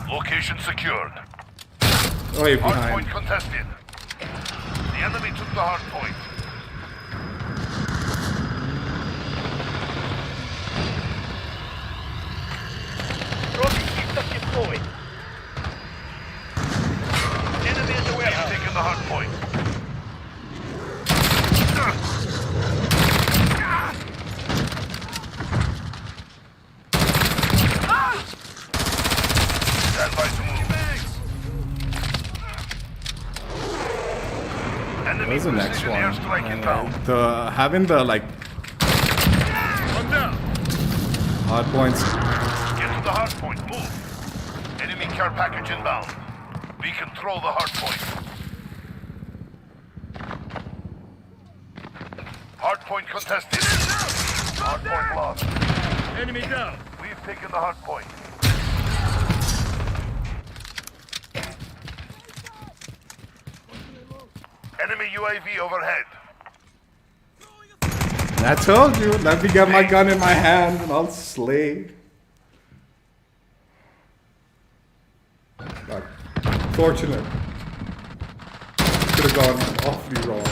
Speaker 2: Location secured.
Speaker 1: oh, you're
Speaker 2: Hard
Speaker 1: behind.
Speaker 2: point contested. The enemy took the hard point.
Speaker 3: Trophy system deployed. Enemy at the
Speaker 2: We've
Speaker 3: warehouse.
Speaker 2: taken the hard point. Stand by to move. Enemy
Speaker 1: Where's the next
Speaker 2: precision
Speaker 1: one?
Speaker 2: airstrike inbound.
Speaker 1: The having the like
Speaker 4: I'm down.
Speaker 1: hard points.
Speaker 2: Get to the hard point. Move. Enemy care package inbound. We control the hard point. Hard point contested. Hard point lost.
Speaker 4: Enemy down.
Speaker 2: We've taken the hard point. Enemy UAV overhead.
Speaker 1: I told you, let me get my gun in my hand and I'll slay. Fuck. Fortunate. Could have gone awfully wrong.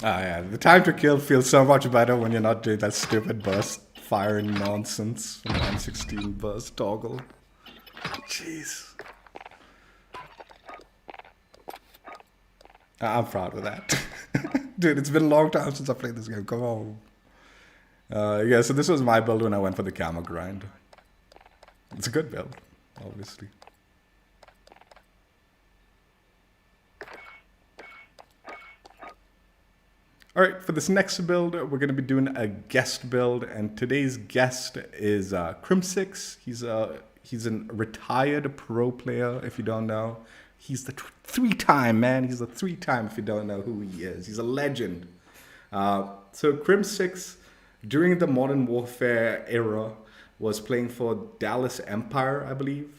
Speaker 1: Ah, yeah, the time to kill feels so much better when you're not doing that stupid burst firing nonsense from M16 burst toggle. Jeez. I'm proud of that. Dude, it's been a long time since I played this game. Come on. Yeah, so this was my build when I went for the camo grind. It's a good build, obviously. Alright, for this next build, we're going to be doing a guest build, and today's guest is Crimsix. He's a retired pro player, if you don't know. He's the three-time, man. He's a three-time, if you don't know who he is. He's a legend. So Crimsix, during the Modern Warfare era, was playing for Dallas Empire, I believe.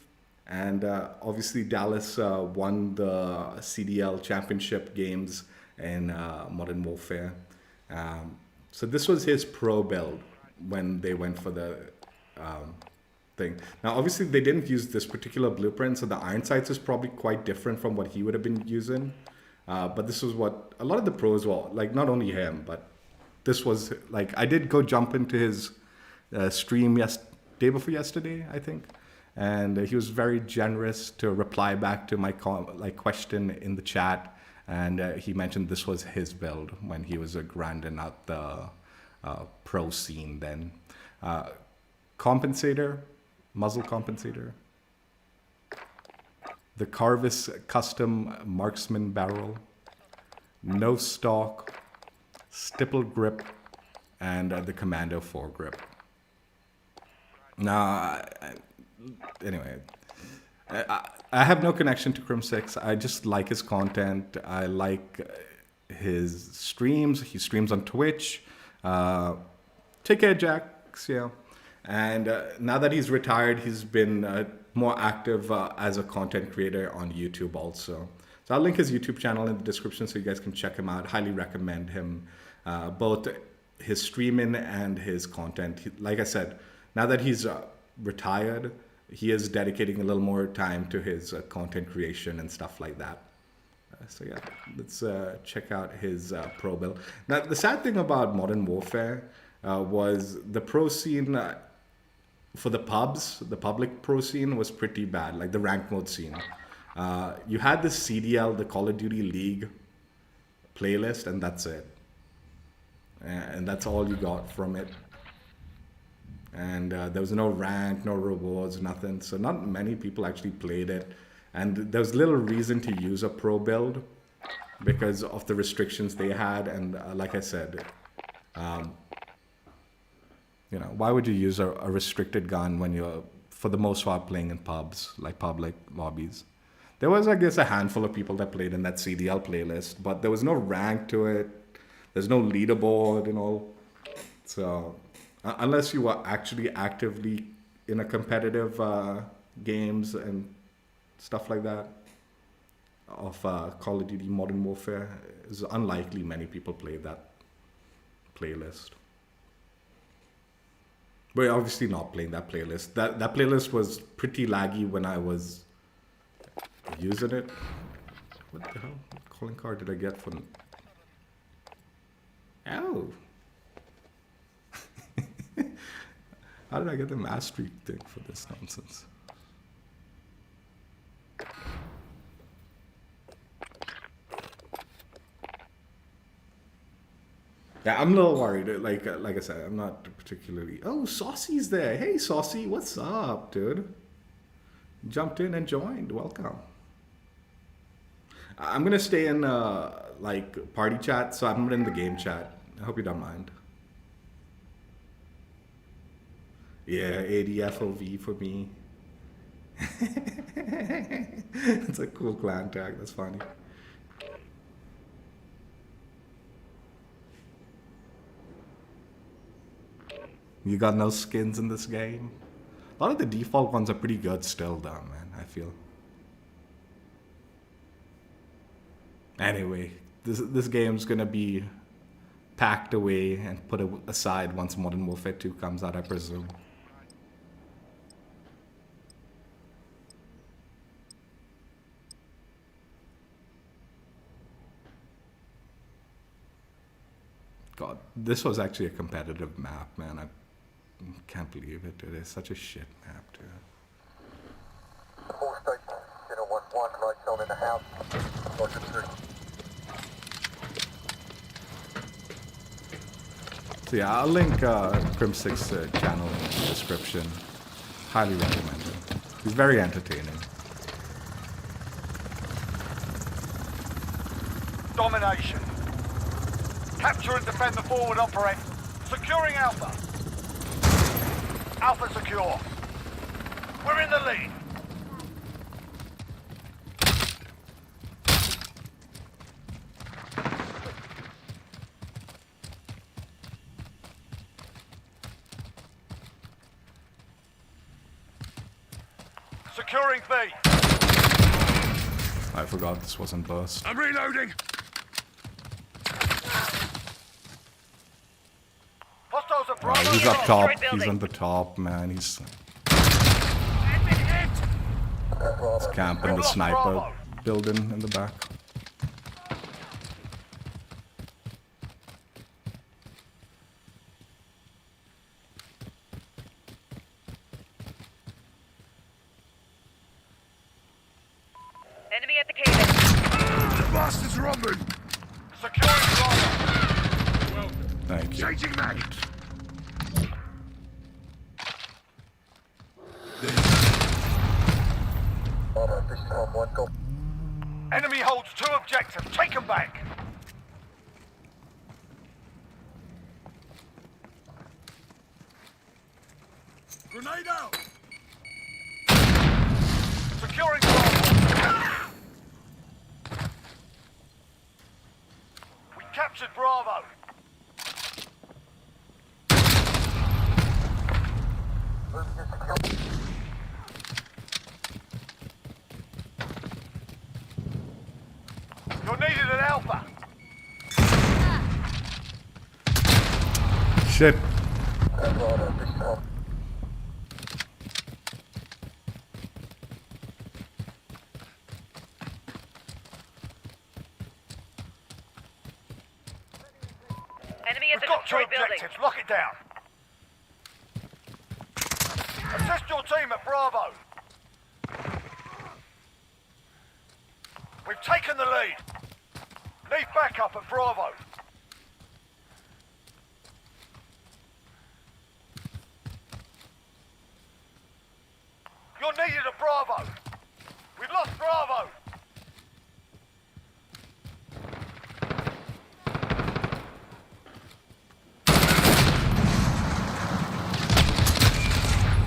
Speaker 1: And obviously Dallas won the CDL championship games in Modern Warfare. So this was his pro build when they went for the thing. Now, obviously, they didn't use this particular blueprint, so the iron sights is probably quite different from what he would have been using. But this was what a lot of the pros were, like not only him, but this was like, I did go jump into his stream day before yesterday, I think. And he was very generous to reply back to my question in the chat. And he mentioned this was his build when he was grinding out the pro scene then. Compensator, muzzle compensator. The Carvis custom marksman barrel. No stock, stipple grip, and the Commando foregrip. Now, anyway, I have no connection to Crimsix. I just like his content. I like his streams. He streams on Twitch. Take care, Jax. Yeah. And now that he's retired, he's been more active as a content creator on YouTube also. So I'll link his YouTube channel in the description so you guys can check him out. Highly recommend him, both his streaming and his content. Like I said, now that he's retired, he is dedicating a little more time to his content creation and stuff like that. So yeah, let's check out his pro build. Now, the sad thing about Modern Warfare was the pro scene for the pubs, the public pro scene was pretty bad, like the rank mode scene. You had the CDL, the Call of Duty League playlist, and that's it. And that's all you got from it. And there was no rank, no rewards, nothing. So not many people actually played it. And there was little reason to use a pro build because of the restrictions they had. And like I said, you know, why would you use a restricted gun when you're, for the most part, playing in pubs, like public lobbies? There was, I guess, a handful of people that played in that CDL playlist, but there was no rank to it. There's no leaderboard and all. So unless you are actually actively in a competitive games and stuff like that of Call of Duty Modern Warfare, it's unlikely many people play that playlist. We're obviously not playing that playlist. That playlist was pretty laggy when I was using it. What the hell? What calling card did I get from? Oh. How did I get the mastery thing for this nonsense? Yeah, I'm a little worried. Like I said, I'm not particularly... Oh, Saucy's there. Hey, Saucy, what's up, dude? Jumped in and joined. Welcome. I'm going to stay in, like, party chat, so I'm in the game chat. I hope you don't mind. Yeah, ADFOV for me. It's a cool clan tag. That's funny. You got no skins in this game? A lot of the default ones are pretty good still, though, man, I feel. Anyway, this game's gonna be packed away and put aside once Modern Warfare 2 comes out, I presume. God, this was actually a competitive map, man. I can't believe it. It is such a shit map, dude.
Speaker 5: Four station, 011, right zone in the house. Roger 3.
Speaker 1: So yeah, I'll link Crimsix channel in the description. Highly recommend it. He's very entertaining.
Speaker 2: Domination. Capture and defend the forward operate. Securing Alpha. Alpha secure. We're in the lead. Securing B.
Speaker 1: I forgot this wasn't burst.
Speaker 4: I'm reloading.
Speaker 2: Hostiles at Bravo.
Speaker 1: He's up
Speaker 3: Destroy
Speaker 1: top.
Speaker 3: building.
Speaker 1: He's on the top, man. He's camping
Speaker 2: We've
Speaker 1: the
Speaker 2: lost
Speaker 1: sniper
Speaker 2: Bravo.
Speaker 1: building in the back.
Speaker 3: Enemy at the cave entrance.
Speaker 4: The bastards are on me.
Speaker 2: Securing Bravo.
Speaker 1: Thank you.
Speaker 4: Changing mag.
Speaker 5: Bravo, this is Tom 1, go.
Speaker 2: Enemy holds 2 objectives. Take them back.
Speaker 4: Grenade out.
Speaker 2: Securing Bravo. We captured Bravo. You're needed at Alpha.
Speaker 1: Shit.
Speaker 5: Bravo, this is Tom.
Speaker 3: Enemy at
Speaker 2: We've
Speaker 3: the
Speaker 2: got 2
Speaker 3: destroyed building.
Speaker 2: objectives. Lock it down. Assist your team at Bravo. We've taken the lead. Need backup at Bravo. You're needed at Bravo. We've lost Bravo.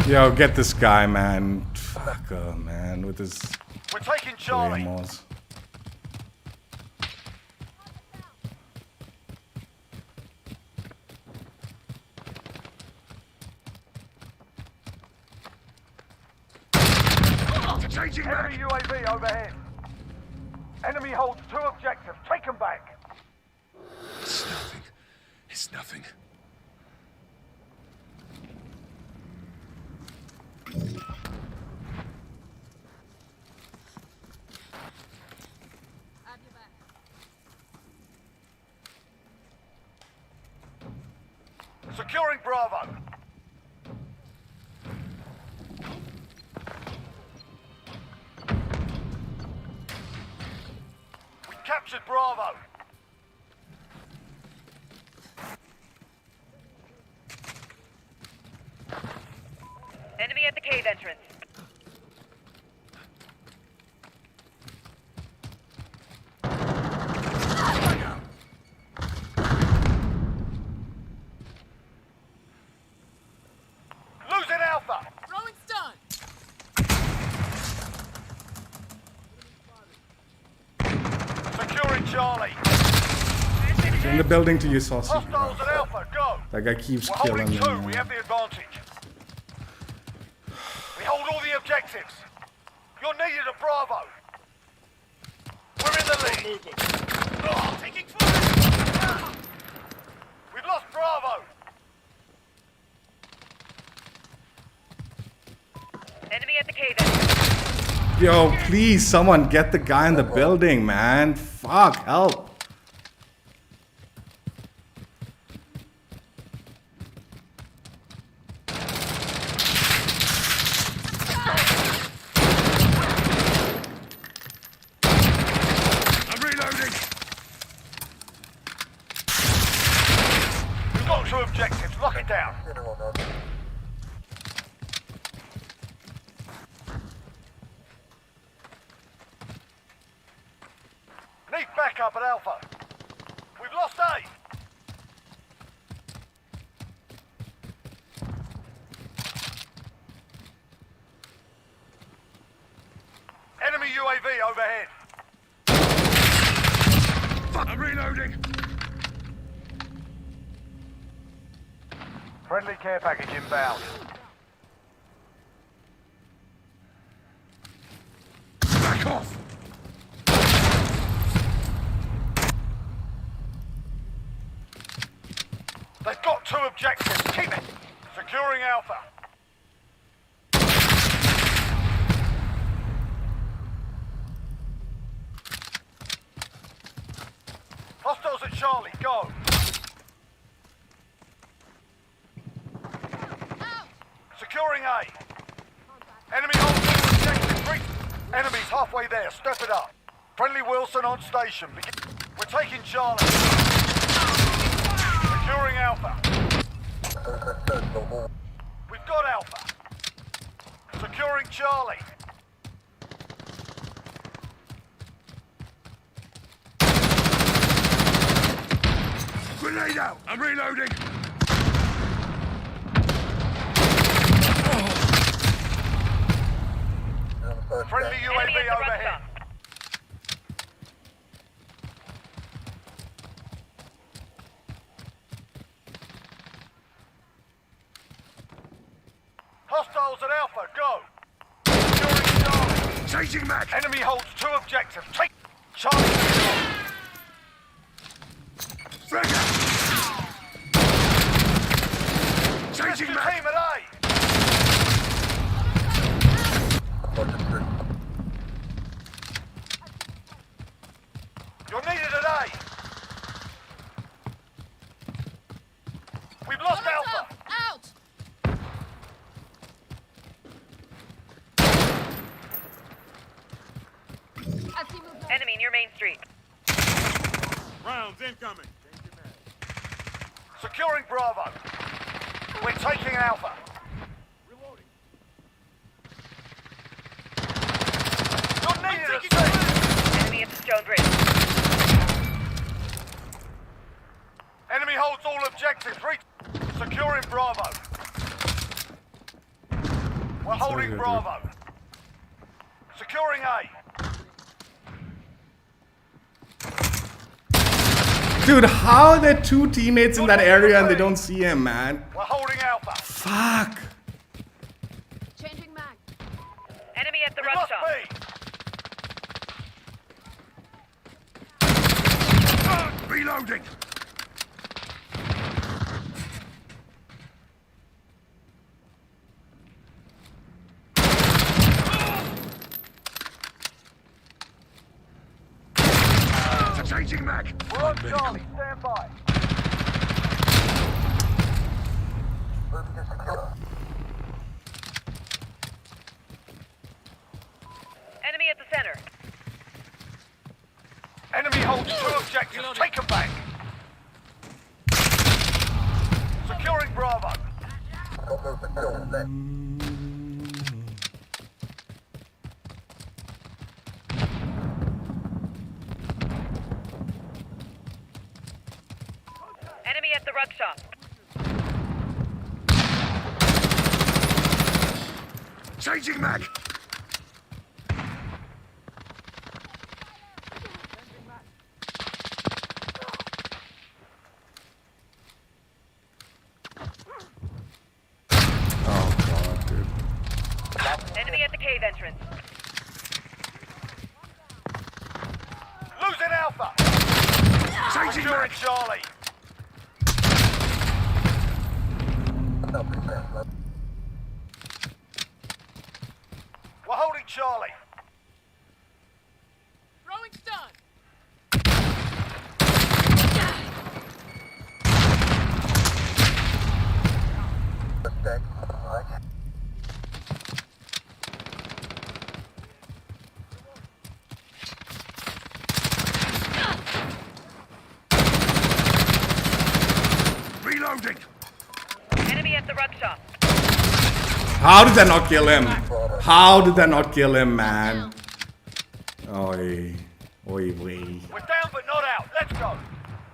Speaker 1: Yo, get this guy, man. Fucker, man, with his
Speaker 2: We're taking Charlie.
Speaker 1: claymores.
Speaker 4: Changing mag.
Speaker 2: Enemy UAV overhead. Enemy holds 2 objectives. Take them back.
Speaker 4: It's nothing. It's nothing.
Speaker 6: Have your back.
Speaker 2: Securing Bravo. We captured Bravo.
Speaker 3: Enemy at the cave entrance.
Speaker 2: Losing Alpha.
Speaker 6: Rolling stun.
Speaker 2: Securing Charlie.
Speaker 1: He's in the building to you, Saucy.
Speaker 2: Hostiles at Alpha. Go.
Speaker 1: That guy keeps
Speaker 2: We're
Speaker 1: killing
Speaker 2: holding
Speaker 1: me.
Speaker 2: 2. We
Speaker 1: man.
Speaker 2: have the advantage. We hold all the objectives. You're needed at Bravo. We're in the lead. Oh, taking fire. We've lost Bravo.
Speaker 3: Enemy at the cave entrance.
Speaker 1: Yo, please, someone get the guy in the building, man. Fuck, help.
Speaker 4: I'm reloading.
Speaker 2: We've got 2 objectives. backup at Alpha. We've lost A. Enemy UAV overhead.
Speaker 4: Fuck, I'm reloading.
Speaker 2: Friendly care package inbound.
Speaker 4: Back off.
Speaker 2: They've got 2 objectives. Keep it. Securing Alpha. Hostiles at Charlie. Go. Securing A. Enemy holding objective. Enemies halfway there. Step it up. Friendly Wilson on station. We're taking Charlie. Securing Alpha. We've got Alpha. Securing Charlie.
Speaker 4: Grenade out. I'm reloading.
Speaker 2: Friendly
Speaker 3: Enemy
Speaker 2: UAV
Speaker 3: at the run
Speaker 2: overhead.
Speaker 3: stop.
Speaker 2: Hostiles at Alpha. Go. Securing Charlie.
Speaker 4: Changing mag.
Speaker 2: Enemy holds 2 objectives. Take Charlie.
Speaker 4: Fragger. Changing
Speaker 2: Rescue
Speaker 4: mag.
Speaker 2: team at A. You're needed at A. We've lost Alpha.
Speaker 6: Out! I see movement.
Speaker 3: Enemy near Main Street.
Speaker 4: Rounds incoming.
Speaker 2: Securing Bravo. We're taking Alpha. You're needed at C.
Speaker 3: Enemy at the stone bridge.
Speaker 2: Enemy holds all objectives. Securing Bravo. We're holding
Speaker 1: good,
Speaker 2: Bravo. Securing A.
Speaker 1: Dude, how are there 2 teammates in that area and they don't see him, man?
Speaker 2: We're holding Alpha.
Speaker 1: Fuck.
Speaker 6: Changing mag.
Speaker 3: Enemy at the
Speaker 2: We
Speaker 3: run
Speaker 2: lost
Speaker 3: stop.
Speaker 2: B.
Speaker 4: Reloading. Changing mag.
Speaker 2: We're on Charlie. Stand by.
Speaker 3: Enemy at the center.
Speaker 2: Enemy holds 2 objectives. Take them back. Securing Bravo.
Speaker 3: Enemy at the rug shop.
Speaker 4: Changing mag.
Speaker 1: Oh god, dude.
Speaker 3: Enemy at the cave entrance.
Speaker 2: Losing Alpha.
Speaker 4: Changing
Speaker 2: Securing
Speaker 4: mag.
Speaker 2: Charlie. We're holding Charlie.
Speaker 6: Throwing stun.
Speaker 4: Reloading.
Speaker 3: Enemy at the rug shop.
Speaker 1: How did that not kill him? How did that not kill him, man? Oi. Oi, wee.
Speaker 2: We're down but not out. Let's go.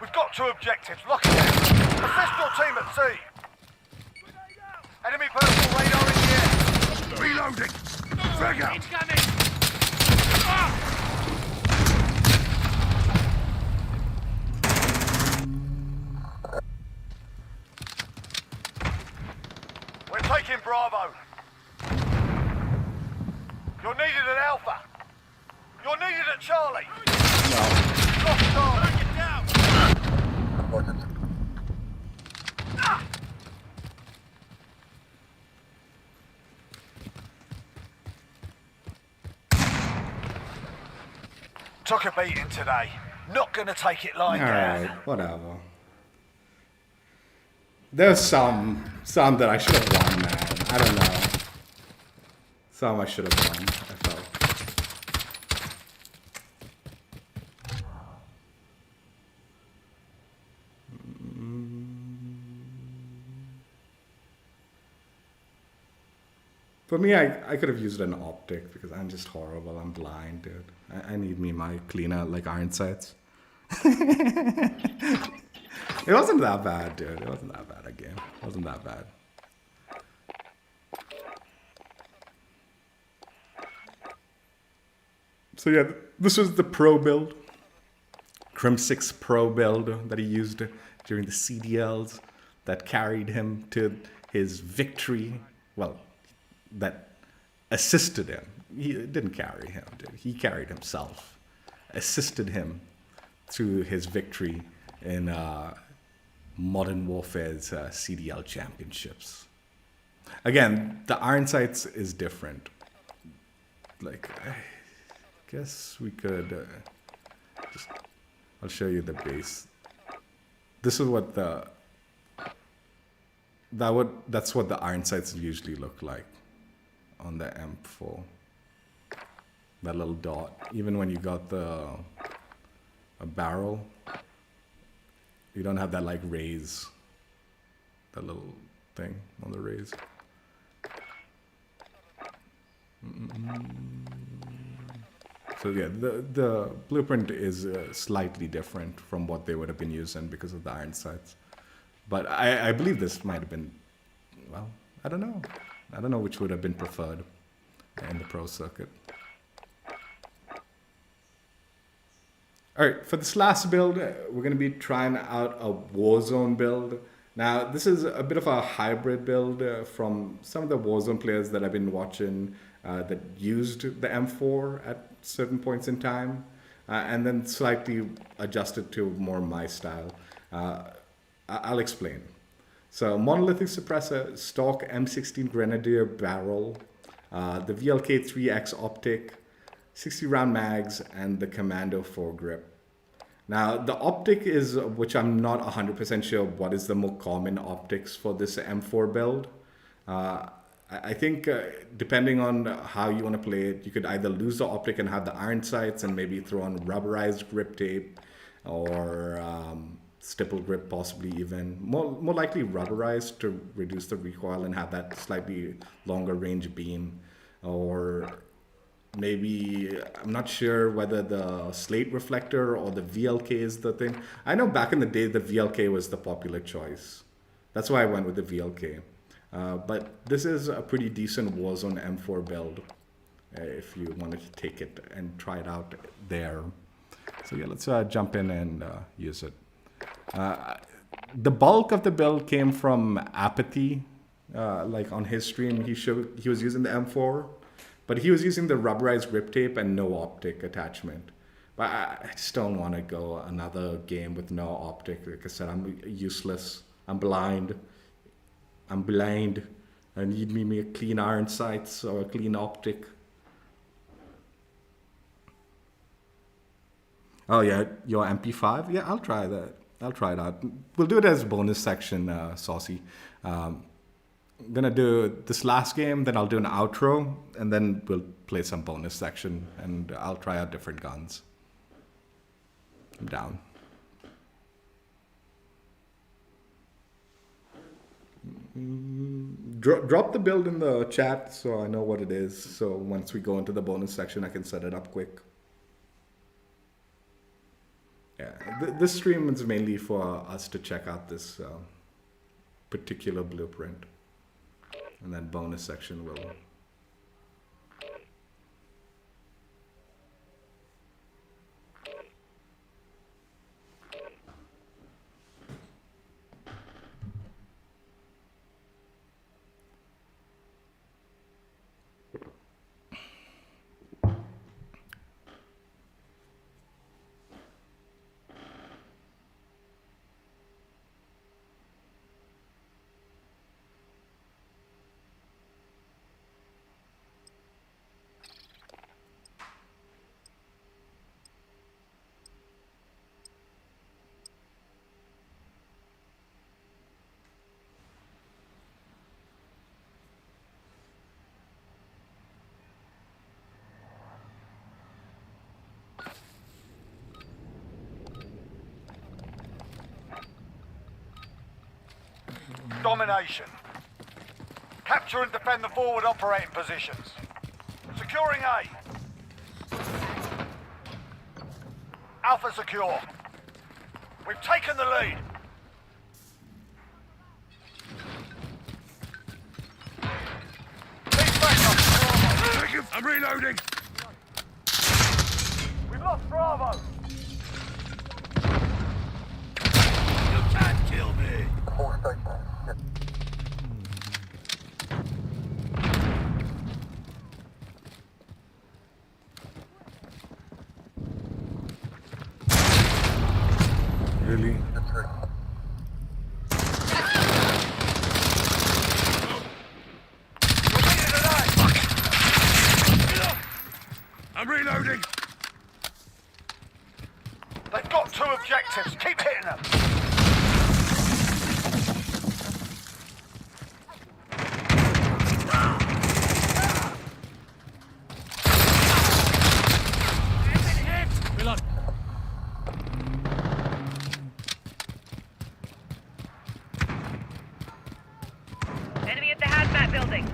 Speaker 2: We've got 2 objectives. Lock it down. Assist your team at sea. Enemy personal radar in the air.
Speaker 4: Reloading. Frag out.
Speaker 2: We're taking Bravo. You're needed at Alpha. You're needed at Charlie. Lost Charlie. Get down.
Speaker 5: Emergency.
Speaker 2: Took a beating today. Not gonna take it lying down.
Speaker 1: Alright, whatever. There's some that I should have won, man. I don't know. Some I should have won, I felt. For me, I could have used an optic because I'm just horrible. I'm blind, dude. I need me my cleaner, like iron sights. It wasn't that bad, dude. It wasn't that bad again. It wasn't that bad. So yeah, this was the pro build. Crimsix pro build that he used during the CDLs that carried him to his victory. Well, that assisted him. He didn't carry him, dude. He carried himself. Assisted him through his victory in Modern Warfare's CDL championships. Again, the iron sights is different. Like, I guess we could just, I'll show you the base. This is what that's what the iron sights usually look like on the M4. That little dot. Even when you got a barrel, you don't have that like raise. That little thing on the raise. So yeah, the blueprint is slightly different from what they would have been using because of the iron sights. But I believe this might have been, well, I don't know. I don't know which would have been preferred in the pro circuit. All right, for this last build, we're going to be trying out a Warzone build. Now, this is a bit of a hybrid build from some of the Warzone players that I've been watching that used the M4 at certain points in time, and then slightly adjusted to more my style. I'll explain. So, monolithic suppressor, stock M16 Grenadier barrel, the VLK 3X optic, 60 round mags, and the Commando foregrip. Now, the optic is, which I'm not 100% sure what is the more common optics for this M4 build. I think depending on how you want to play it, you could either lose the optic and have the iron sights and maybe throw on rubberized grip tape or stipple grip, possibly even. More likely rubberized to reduce the recoil and have that slightly longer range beam, or maybe, I'm not sure whether the slate reflector or the VLK is the thing. I know back in the day the VLK was the popular choice. That's why I went with the VLK. But this is a pretty decent Warzone M4 build if you wanted to take it and try it out there. So yeah, let's jump in and use it. The bulk of the build came from Apathy. Like on his stream, he was using the M4. But he was using the rubberized grip tape and no optic attachment. But I just don't want to go another game with no optic. Like I said, I'm useless. I'm blind. I need me a clean iron sights or a clean optic. Oh yeah, your MP5? Yeah, I'll try that. I'll try it out. We'll do it as bonus section, Saucy. I'm gonna do this last game, then I'll do an outro, and then we'll play some bonus section, and I'll try out different guns. I'm down. Drop the build in the chat so I know what it is. So once we go into the bonus section, I can set it up quick. Yeah, this stream is mainly for us to check out this particular blueprint. And then bonus section will...
Speaker 2: Domination. Capture and defend the forward operating positions. Securing A. Alpha secure. We've taken the lead. Lead back up.
Speaker 4: I'm reloading.
Speaker 2: We've lost Bravo.
Speaker 4: You can't kill me.
Speaker 5: Four stations.
Speaker 1: Really?
Speaker 4: I'm reloading.
Speaker 2: They've got 2 objectives. Keep hitting them.
Speaker 4: Reload.
Speaker 3: Enemy at the hazmat building.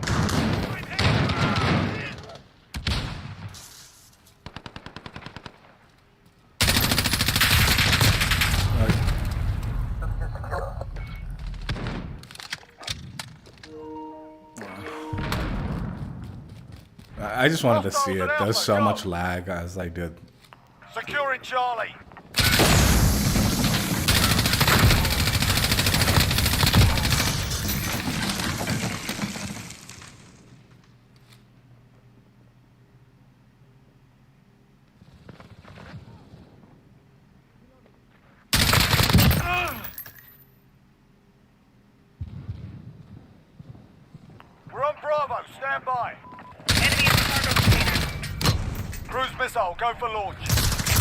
Speaker 1: I just wanted to see it. There's so much lag as I did.
Speaker 2: Securing Charlie. We're on Bravo. Stand by.
Speaker 3: Enemy at the cargo container.
Speaker 2: Cruise missile, go for launch.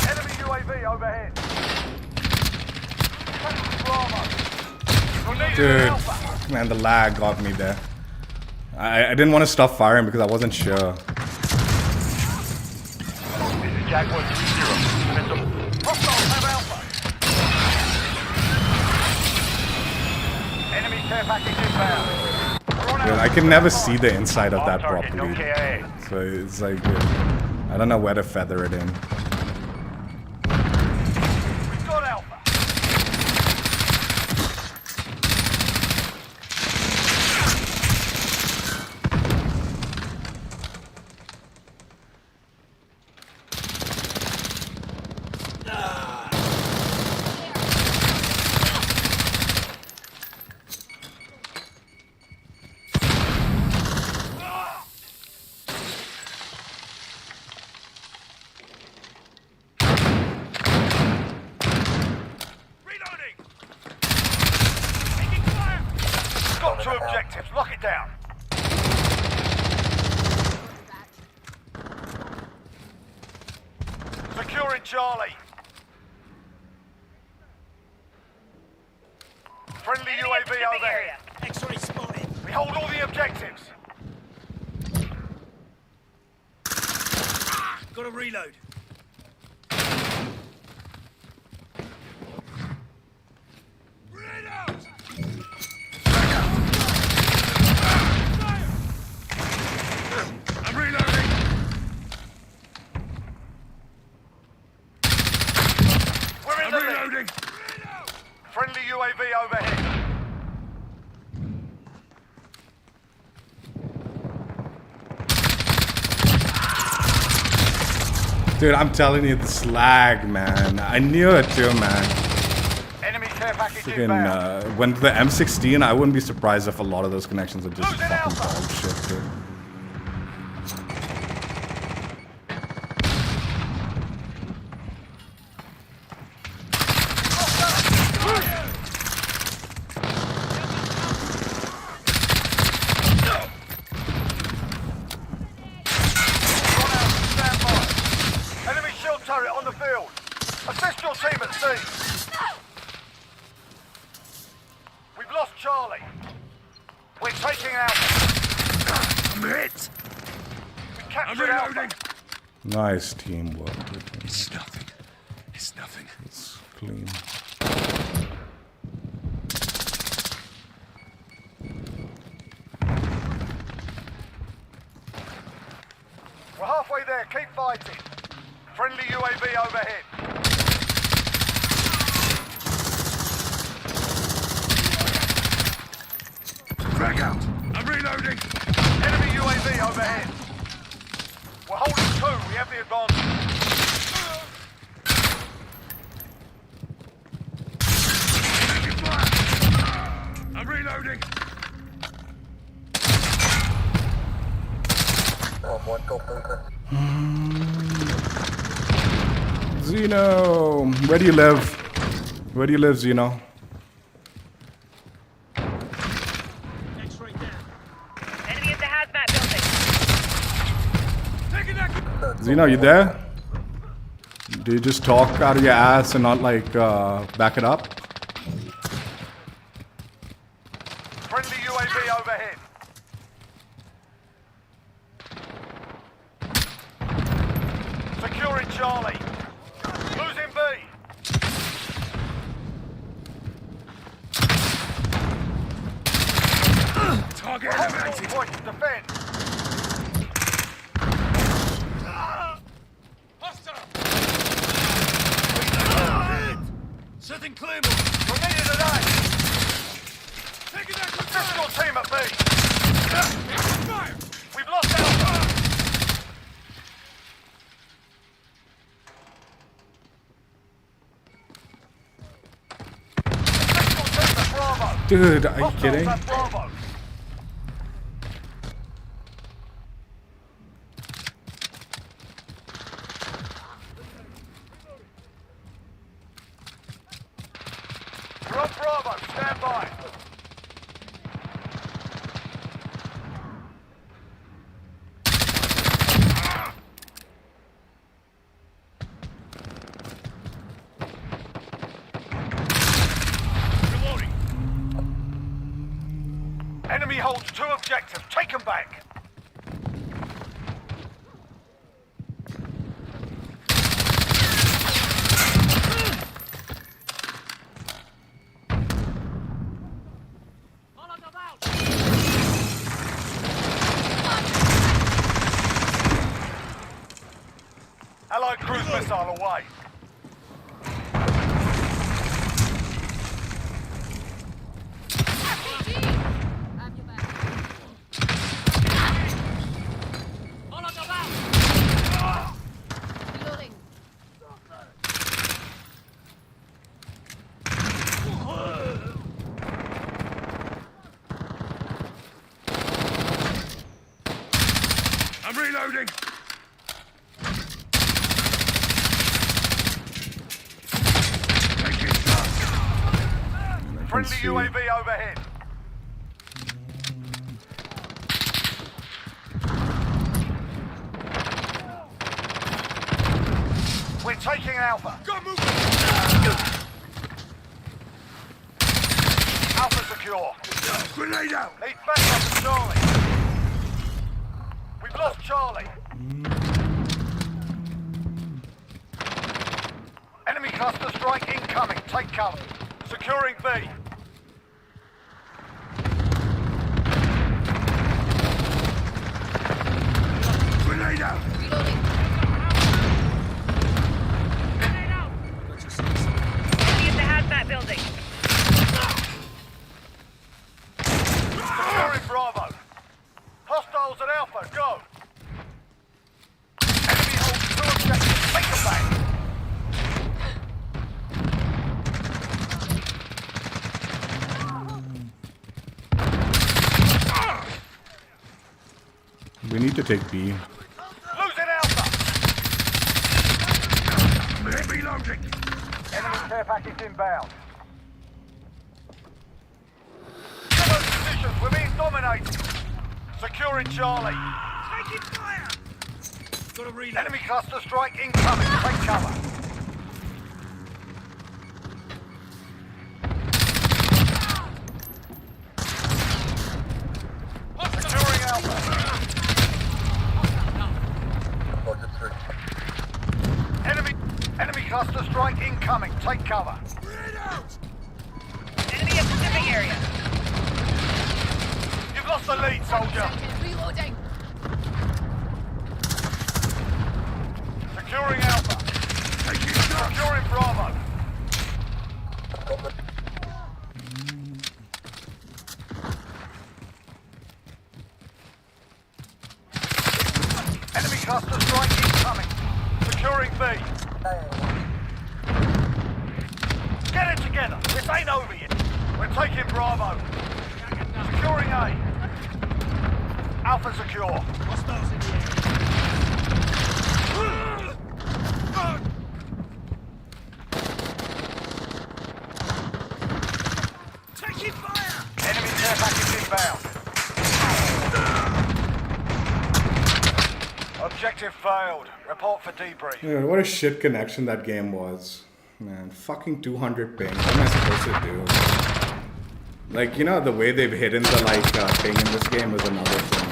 Speaker 2: Enemy UAV overhead. Taking Bravo. You'll need
Speaker 1: Dude,
Speaker 2: an Alpha.
Speaker 1: man, the lag got me there. I didn't want to stop firing because I wasn't sure.
Speaker 2: This is Jaguar 3-0. Hostiles have Alpha. Enemy care package inbound. We're on
Speaker 1: Dude, I
Speaker 2: Alpha.
Speaker 1: can never see the inside of that
Speaker 2: Target,
Speaker 1: properly.
Speaker 2: okay.
Speaker 1: So it's like, I don't know where to feather it in.
Speaker 2: We've got Alpha.
Speaker 4: Reloading.
Speaker 2: Got 2 objectives. Lock it down. Securing Charlie. Friendly
Speaker 3: Enemy at the
Speaker 2: UAV
Speaker 3: shipping
Speaker 2: overhead.
Speaker 3: area.
Speaker 4: X-ray spotted.
Speaker 2: We hold all the objectives.
Speaker 4: Got to reload. Reload. I'm reloading.
Speaker 2: We're in
Speaker 4: I'm
Speaker 2: the
Speaker 1: Dude, I'm telling you, the slag, man. I knew it too, man.
Speaker 2: Enemy care package
Speaker 1: Freaking,
Speaker 2: inbound.
Speaker 1: when the M16, I wouldn't be surprised if a lot of those connections are just
Speaker 2: Losing
Speaker 1: fucking
Speaker 2: Alpha.
Speaker 1: dog shit, dude.
Speaker 2: Stand by. Enemy shield turret on the field. Assist your team at sea. We've lost Charlie. We're taking Alpha.
Speaker 4: I'm hit.
Speaker 2: We
Speaker 4: I'm
Speaker 2: captured Alpha.
Speaker 4: reloading.
Speaker 1: Nice teamwork. Dude.
Speaker 4: It's nothing. It's nothing.
Speaker 1: It's clean.
Speaker 2: We're halfway there. Keep fighting. Friendly UAV overhead.
Speaker 4: Frag out. I'm reloading.
Speaker 2: Enemy UAV overhead. We're holding two. We have the advantage.
Speaker 4: Taking fire. I'm reloading.
Speaker 5: One go bunker.
Speaker 1: Zeno, where do you live? Where do you live, Zeno?
Speaker 4: X-ray down.
Speaker 3: Enemy at the hazmat building.
Speaker 4: Taking that.
Speaker 1: Zeno, you there? Do you just talk out of your ass and not like back it up?
Speaker 2: Friendly UAV overhead. Securing Charlie. Losing B.
Speaker 4: Target
Speaker 2: Hold all
Speaker 4: eliminated.
Speaker 2: points to defend.
Speaker 4: Hostile. Setting clear.
Speaker 2: We're needed today.
Speaker 4: Taking that.
Speaker 2: Assist your team at B.
Speaker 4: Fire.
Speaker 2: We've lost Alpha. Assist your team at Bravo.
Speaker 1: Dude, are you
Speaker 2: Hostiles
Speaker 1: kidding?
Speaker 2: at Bravo. We're on Bravo. Stand by.
Speaker 4: Reloading.
Speaker 2: Enemy holds two objectives. Take them back. Allied cruise missile away.
Speaker 6: RPG! Have your back. Reloading.
Speaker 4: I'm reloading. Taking shots.
Speaker 2: Friendly
Speaker 1: see.
Speaker 2: UAV overhead. We're taking Alpha.
Speaker 4: Go move.
Speaker 2: Alpha secure.
Speaker 4: Grenade out.
Speaker 2: Need backup for Charlie. We've lost Charlie. Enemy cluster strike incoming. Take cover. Securing B.
Speaker 4: Grenade out.
Speaker 6: Reloading.
Speaker 3: Enemy at the hazmat building.
Speaker 2: Securing Bravo. Hostiles at Alpha. Go. Enemy holds two objectives.
Speaker 1: We need to take B.
Speaker 2: Losing Alpha.
Speaker 4: Reloading.
Speaker 2: Enemy care package inbound. Cover positions. We're being dominated. Securing Charlie.
Speaker 4: Taking fire. Gotta reload.
Speaker 2: Enemy cluster strike incoming. Take cover. Securing Alpha.
Speaker 5: Reported 3.
Speaker 2: Enemy cluster strike incoming. Take cover.
Speaker 3: Enemy at Pacific area.
Speaker 2: You've lost the lead, soldier.
Speaker 6: Reloading.
Speaker 2: Securing Alpha. Securing Bravo. Enemy cluster strike incoming. Securing B. Get it together. This ain't over yet. We're taking Bravo. Securing A. Alpha secure.
Speaker 4: Hostiles in the air. Taking fire.
Speaker 2: Enemy care package inbound. Objective failed. Report for debrief.
Speaker 1: Yeah, what a shit connection that game was. Man, fucking 200 ping. What am I supposed to do? Like, you know, the way they've hidden the, ping in this game is another thing.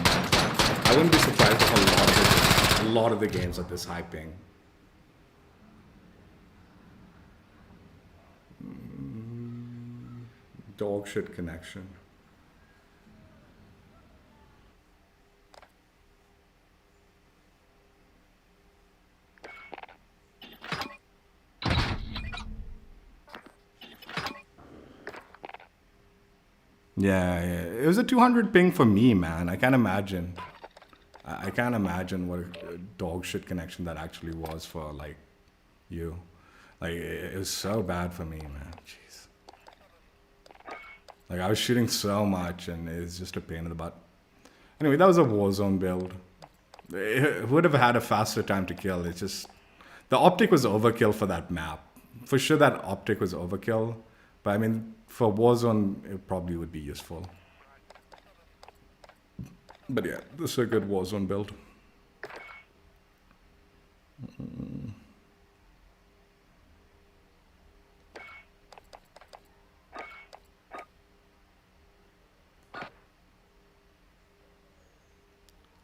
Speaker 1: I wouldn't be surprised if a lot of the games at this high ping. Dog shit connection. Yeah, it was a 200 ping for me, man. I can't imagine. I can't imagine what a dog shit connection that actually was for, you. It was so bad for me, man. Jeez. I was shooting so much, and it's just a pain in the butt. Anyway, that was a Warzone build. It would have had a faster time to kill. It's just... The optic was overkill for that map. For sure that optic was overkill. But, I mean... For Warzone, it probably would be useful. But yeah, this is a good Warzone build.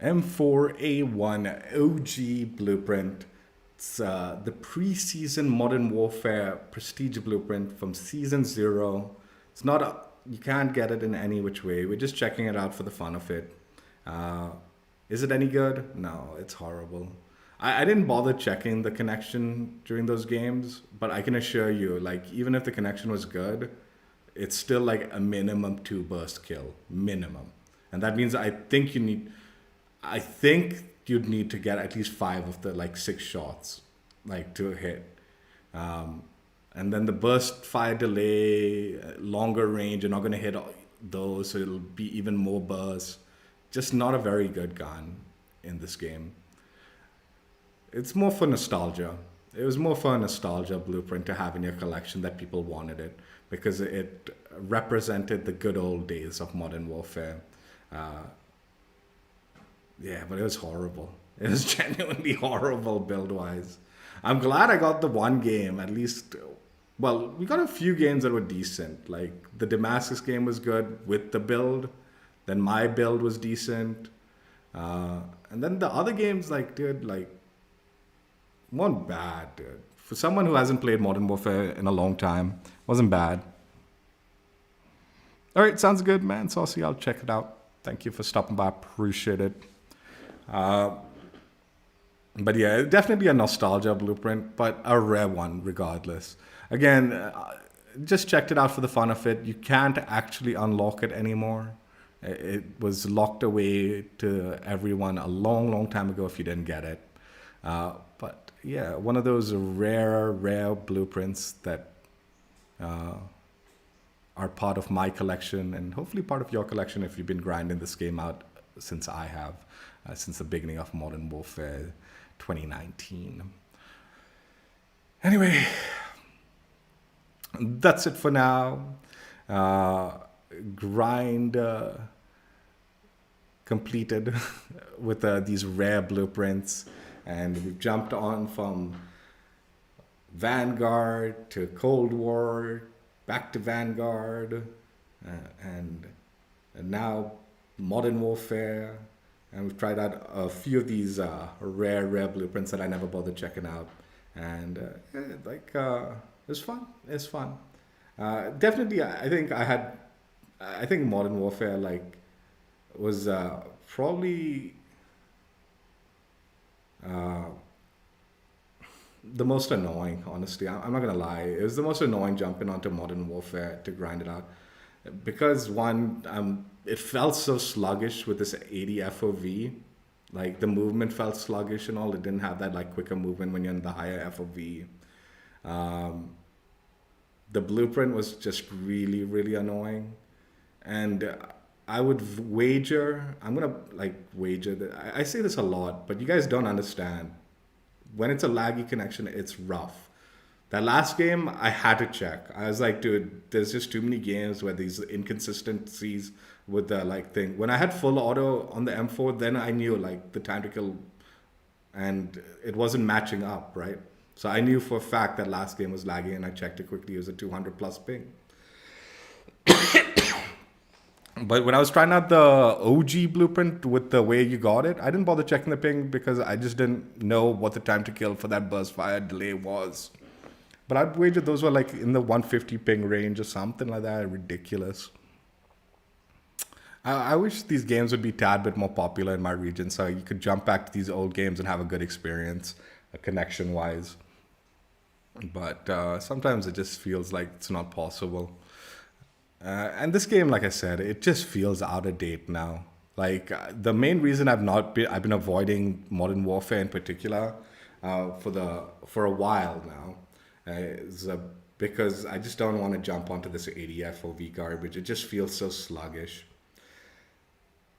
Speaker 1: M4A1 OG blueprint. It's the pre-season Modern Warfare prestige blueprint from season 0. It's not you can't get it in any which way. We're just checking it out for the fun of it. Is it any good? No, it's horrible. I didn't bother checking the connection during those games, but I can assure you, even if the connection was good, it's still a minimum 2 burst kill, minimum. And that means I think you'd need to get at least 5 of the 6 shots to hit. And then the burst fire delay, longer range, you're not going to hit those, so it'll be even more burst. Just not a very good gun in this game. It's more for nostalgia. It was more for a nostalgia blueprint to have in your collection that people wanted it because it represented the good old days of Modern Warfare. Yeah, but it was horrible. It was genuinely horrible build-wise. I'm glad I got the one game, at least. Well, we got a few games that were decent. The Damascus game was good with the build. Then my build was decent. And then the other games, weren't bad, dude. For someone who hasn't played Modern Warfare in a long time, wasn't bad. All right, sounds good, man. Saucy, I'll check it out. Thank you for stopping by. Appreciate it. But yeah, definitely a nostalgia blueprint, but a rare one regardless. Again, just checked it out for the fun of it. You can't actually unlock it anymore. It was locked away to everyone a long, long time ago if you didn't get it. But yeah, one of those rare blueprints that are part of my collection and hopefully part of your collection if you've been grinding this game out since I have, since the beginning of Modern Warfare 2019. Anyway, that's it for now. Grind completed with these rare blueprints, and we've jumped on from Vanguard to Cold War, back to Vanguard, and now Modern Warfare, and we've tried out a few of these rare blueprints that I never bothered checking out, and it's fun. It's fun. Definitely, I think Modern Warfare was probably the most annoying, honestly. I'm not gonna lie. It was the most annoying jumping onto Modern Warfare to grind it out. Because one, it felt so sluggish with this 80 FOV. Like the movement felt sluggish and all. It didn't have that quicker movement when you're in the higher FOV. The blueprint was just really annoying. And I would wager, I'm gonna wager that I say this a lot, but you guys don't understand. When it's a laggy connection, it's rough. That last game, I had to check. I was like, dude, there's just too many games where these inconsistencies with the thing. When I had full auto on the M4, then I knew the time to kill, and it wasn't matching up, right? So I knew for a fact that last game was laggy, and I checked it quickly. It was a 200 plus ping. But when I was trying out the OG blueprint with the way you got it, I didn't bother checking the ping because I just didn't know what the time to kill for that burst fire delay was. But I'd wager those were in the 150 ping range or something like that. Ridiculous. I wish these games would be a tad bit more popular in my region so you could jump back to these old games and have a good experience, connection-wise. But sometimes it just feels like it's not possible. And this game, like I said, it just feels out of date now. The main reason I've been avoiding Modern Warfare in particular for a while now is because I just don't want to jump onto this 80 FOV garbage. It just feels so sluggish.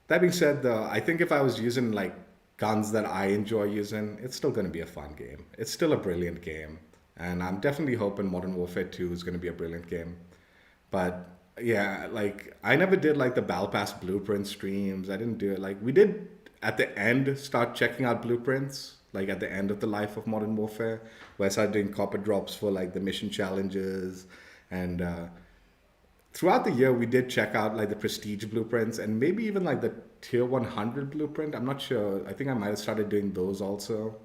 Speaker 1: That being said, though, I think if I was using guns that I enjoy using, it's still going to be a fun game. It's still a brilliant game, and I'm definitely hoping Modern Warfare 2 is going to be a brilliant game. But yeah, I never did the Battle Pass blueprint streams. I didn't do it. We did at the end start checking out blueprints, at the end of the life of Modern Warfare, where I started doing copper drops for the mission challenges, and throughout the year we did check out the prestige blueprints and maybe even the tier 100 blueprint. I'm not sure. I think I might have started doing those also.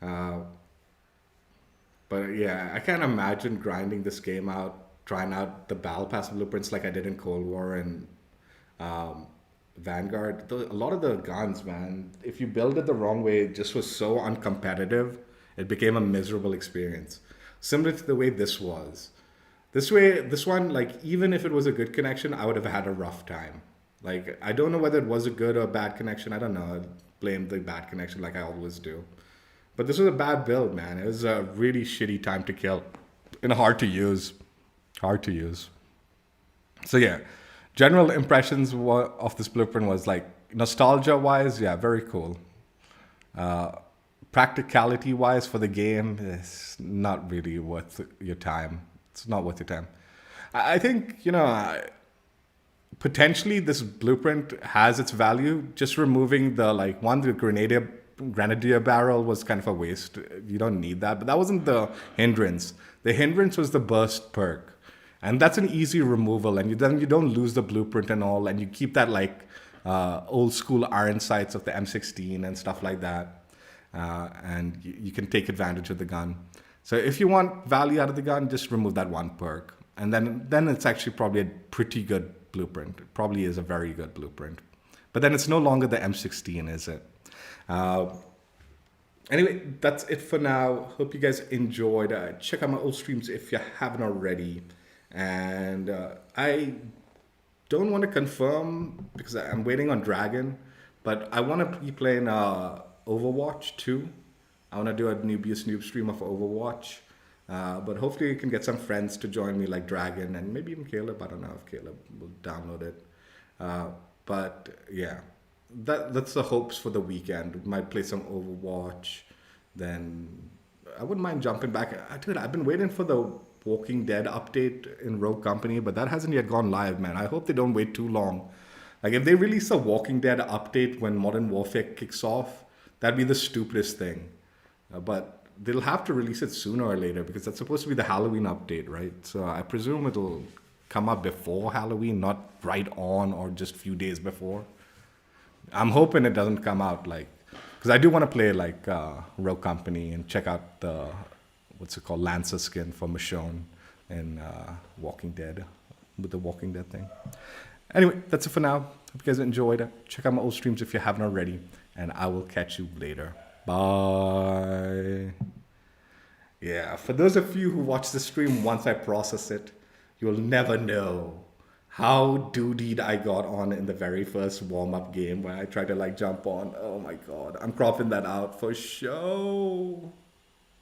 Speaker 1: But yeah, I can't imagine grinding this game out, trying out the Battle Pass blueprints like I did in Cold War and Vanguard. A lot of the guns, man, if you build it the wrong way, it just was so uncompetitive. It became a miserable experience. Similar to the way this was. This one, even if it was a good connection, I would have had a rough time. I don't know whether it was a good or a bad connection. I don't know. I blame the bad connection like I always do. But this was a bad build, man. It was a really shitty time to kill and hard to use. So yeah, general impressions of this blueprint was nostalgia wise, yeah, very cool. Practicality wise for the game, it's not really worth your time. It's not worth your time. I think, potentially this blueprint has its value. Just removing the grenadier barrel was kind of a waste. You don't need that, but that wasn't the hindrance. The hindrance was the burst perk. And that's an easy removal, and then you don't lose the blueprint and all, and you keep that old school iron sights of the M16 and stuff like that, and you can take advantage of the gun. So if you want value out of the gun, just remove that one perk, and then it's actually probably a pretty good blueprint. It probably is a very good blueprint, but then it's no longer the M16, is it? Anyway, that's it for now. Hope you guys enjoyed. Check out my old streams if you haven't already. And I don't want to confirm because I'm waiting on Dragon, but I want to be playing Overwatch 2. I want to do a Nubius Noob stream of Overwatch. But hopefully you can get some friends to join me like Dragon and maybe even Caleb. I don't know if Caleb will download it. But yeah, that's the hopes for the weekend. We might play some Overwatch. Then I wouldn't mind jumping back. Dude, I've been waiting for the Walking Dead update in Rogue Company, but that hasn't yet gone live, man. I hope they don't wait too long. Like, if they release a Walking Dead update when Modern Warfare kicks off, that'd be the stupidest thing. But they'll have to release it sooner or later because that's supposed to be the Halloween update, right? So I presume it'll come up before Halloween, not right on or just a few days before. I'm hoping it doesn't come out like, because I do want to play like Rogue Company and check out the, what's it called, Lancer skin for Michonne in Walking Dead, with the Walking Dead thing. Anyway, that's it for now. Hope you guys enjoyed. Check out my old streams if you haven't already, and I will catch you later. Bye. Yeah, for those of you who watch the stream once I process it, you'll never know how dudeyed I got on in the very first warm-up game where I tried to like jump on. Oh my god, I'm cropping that out for show.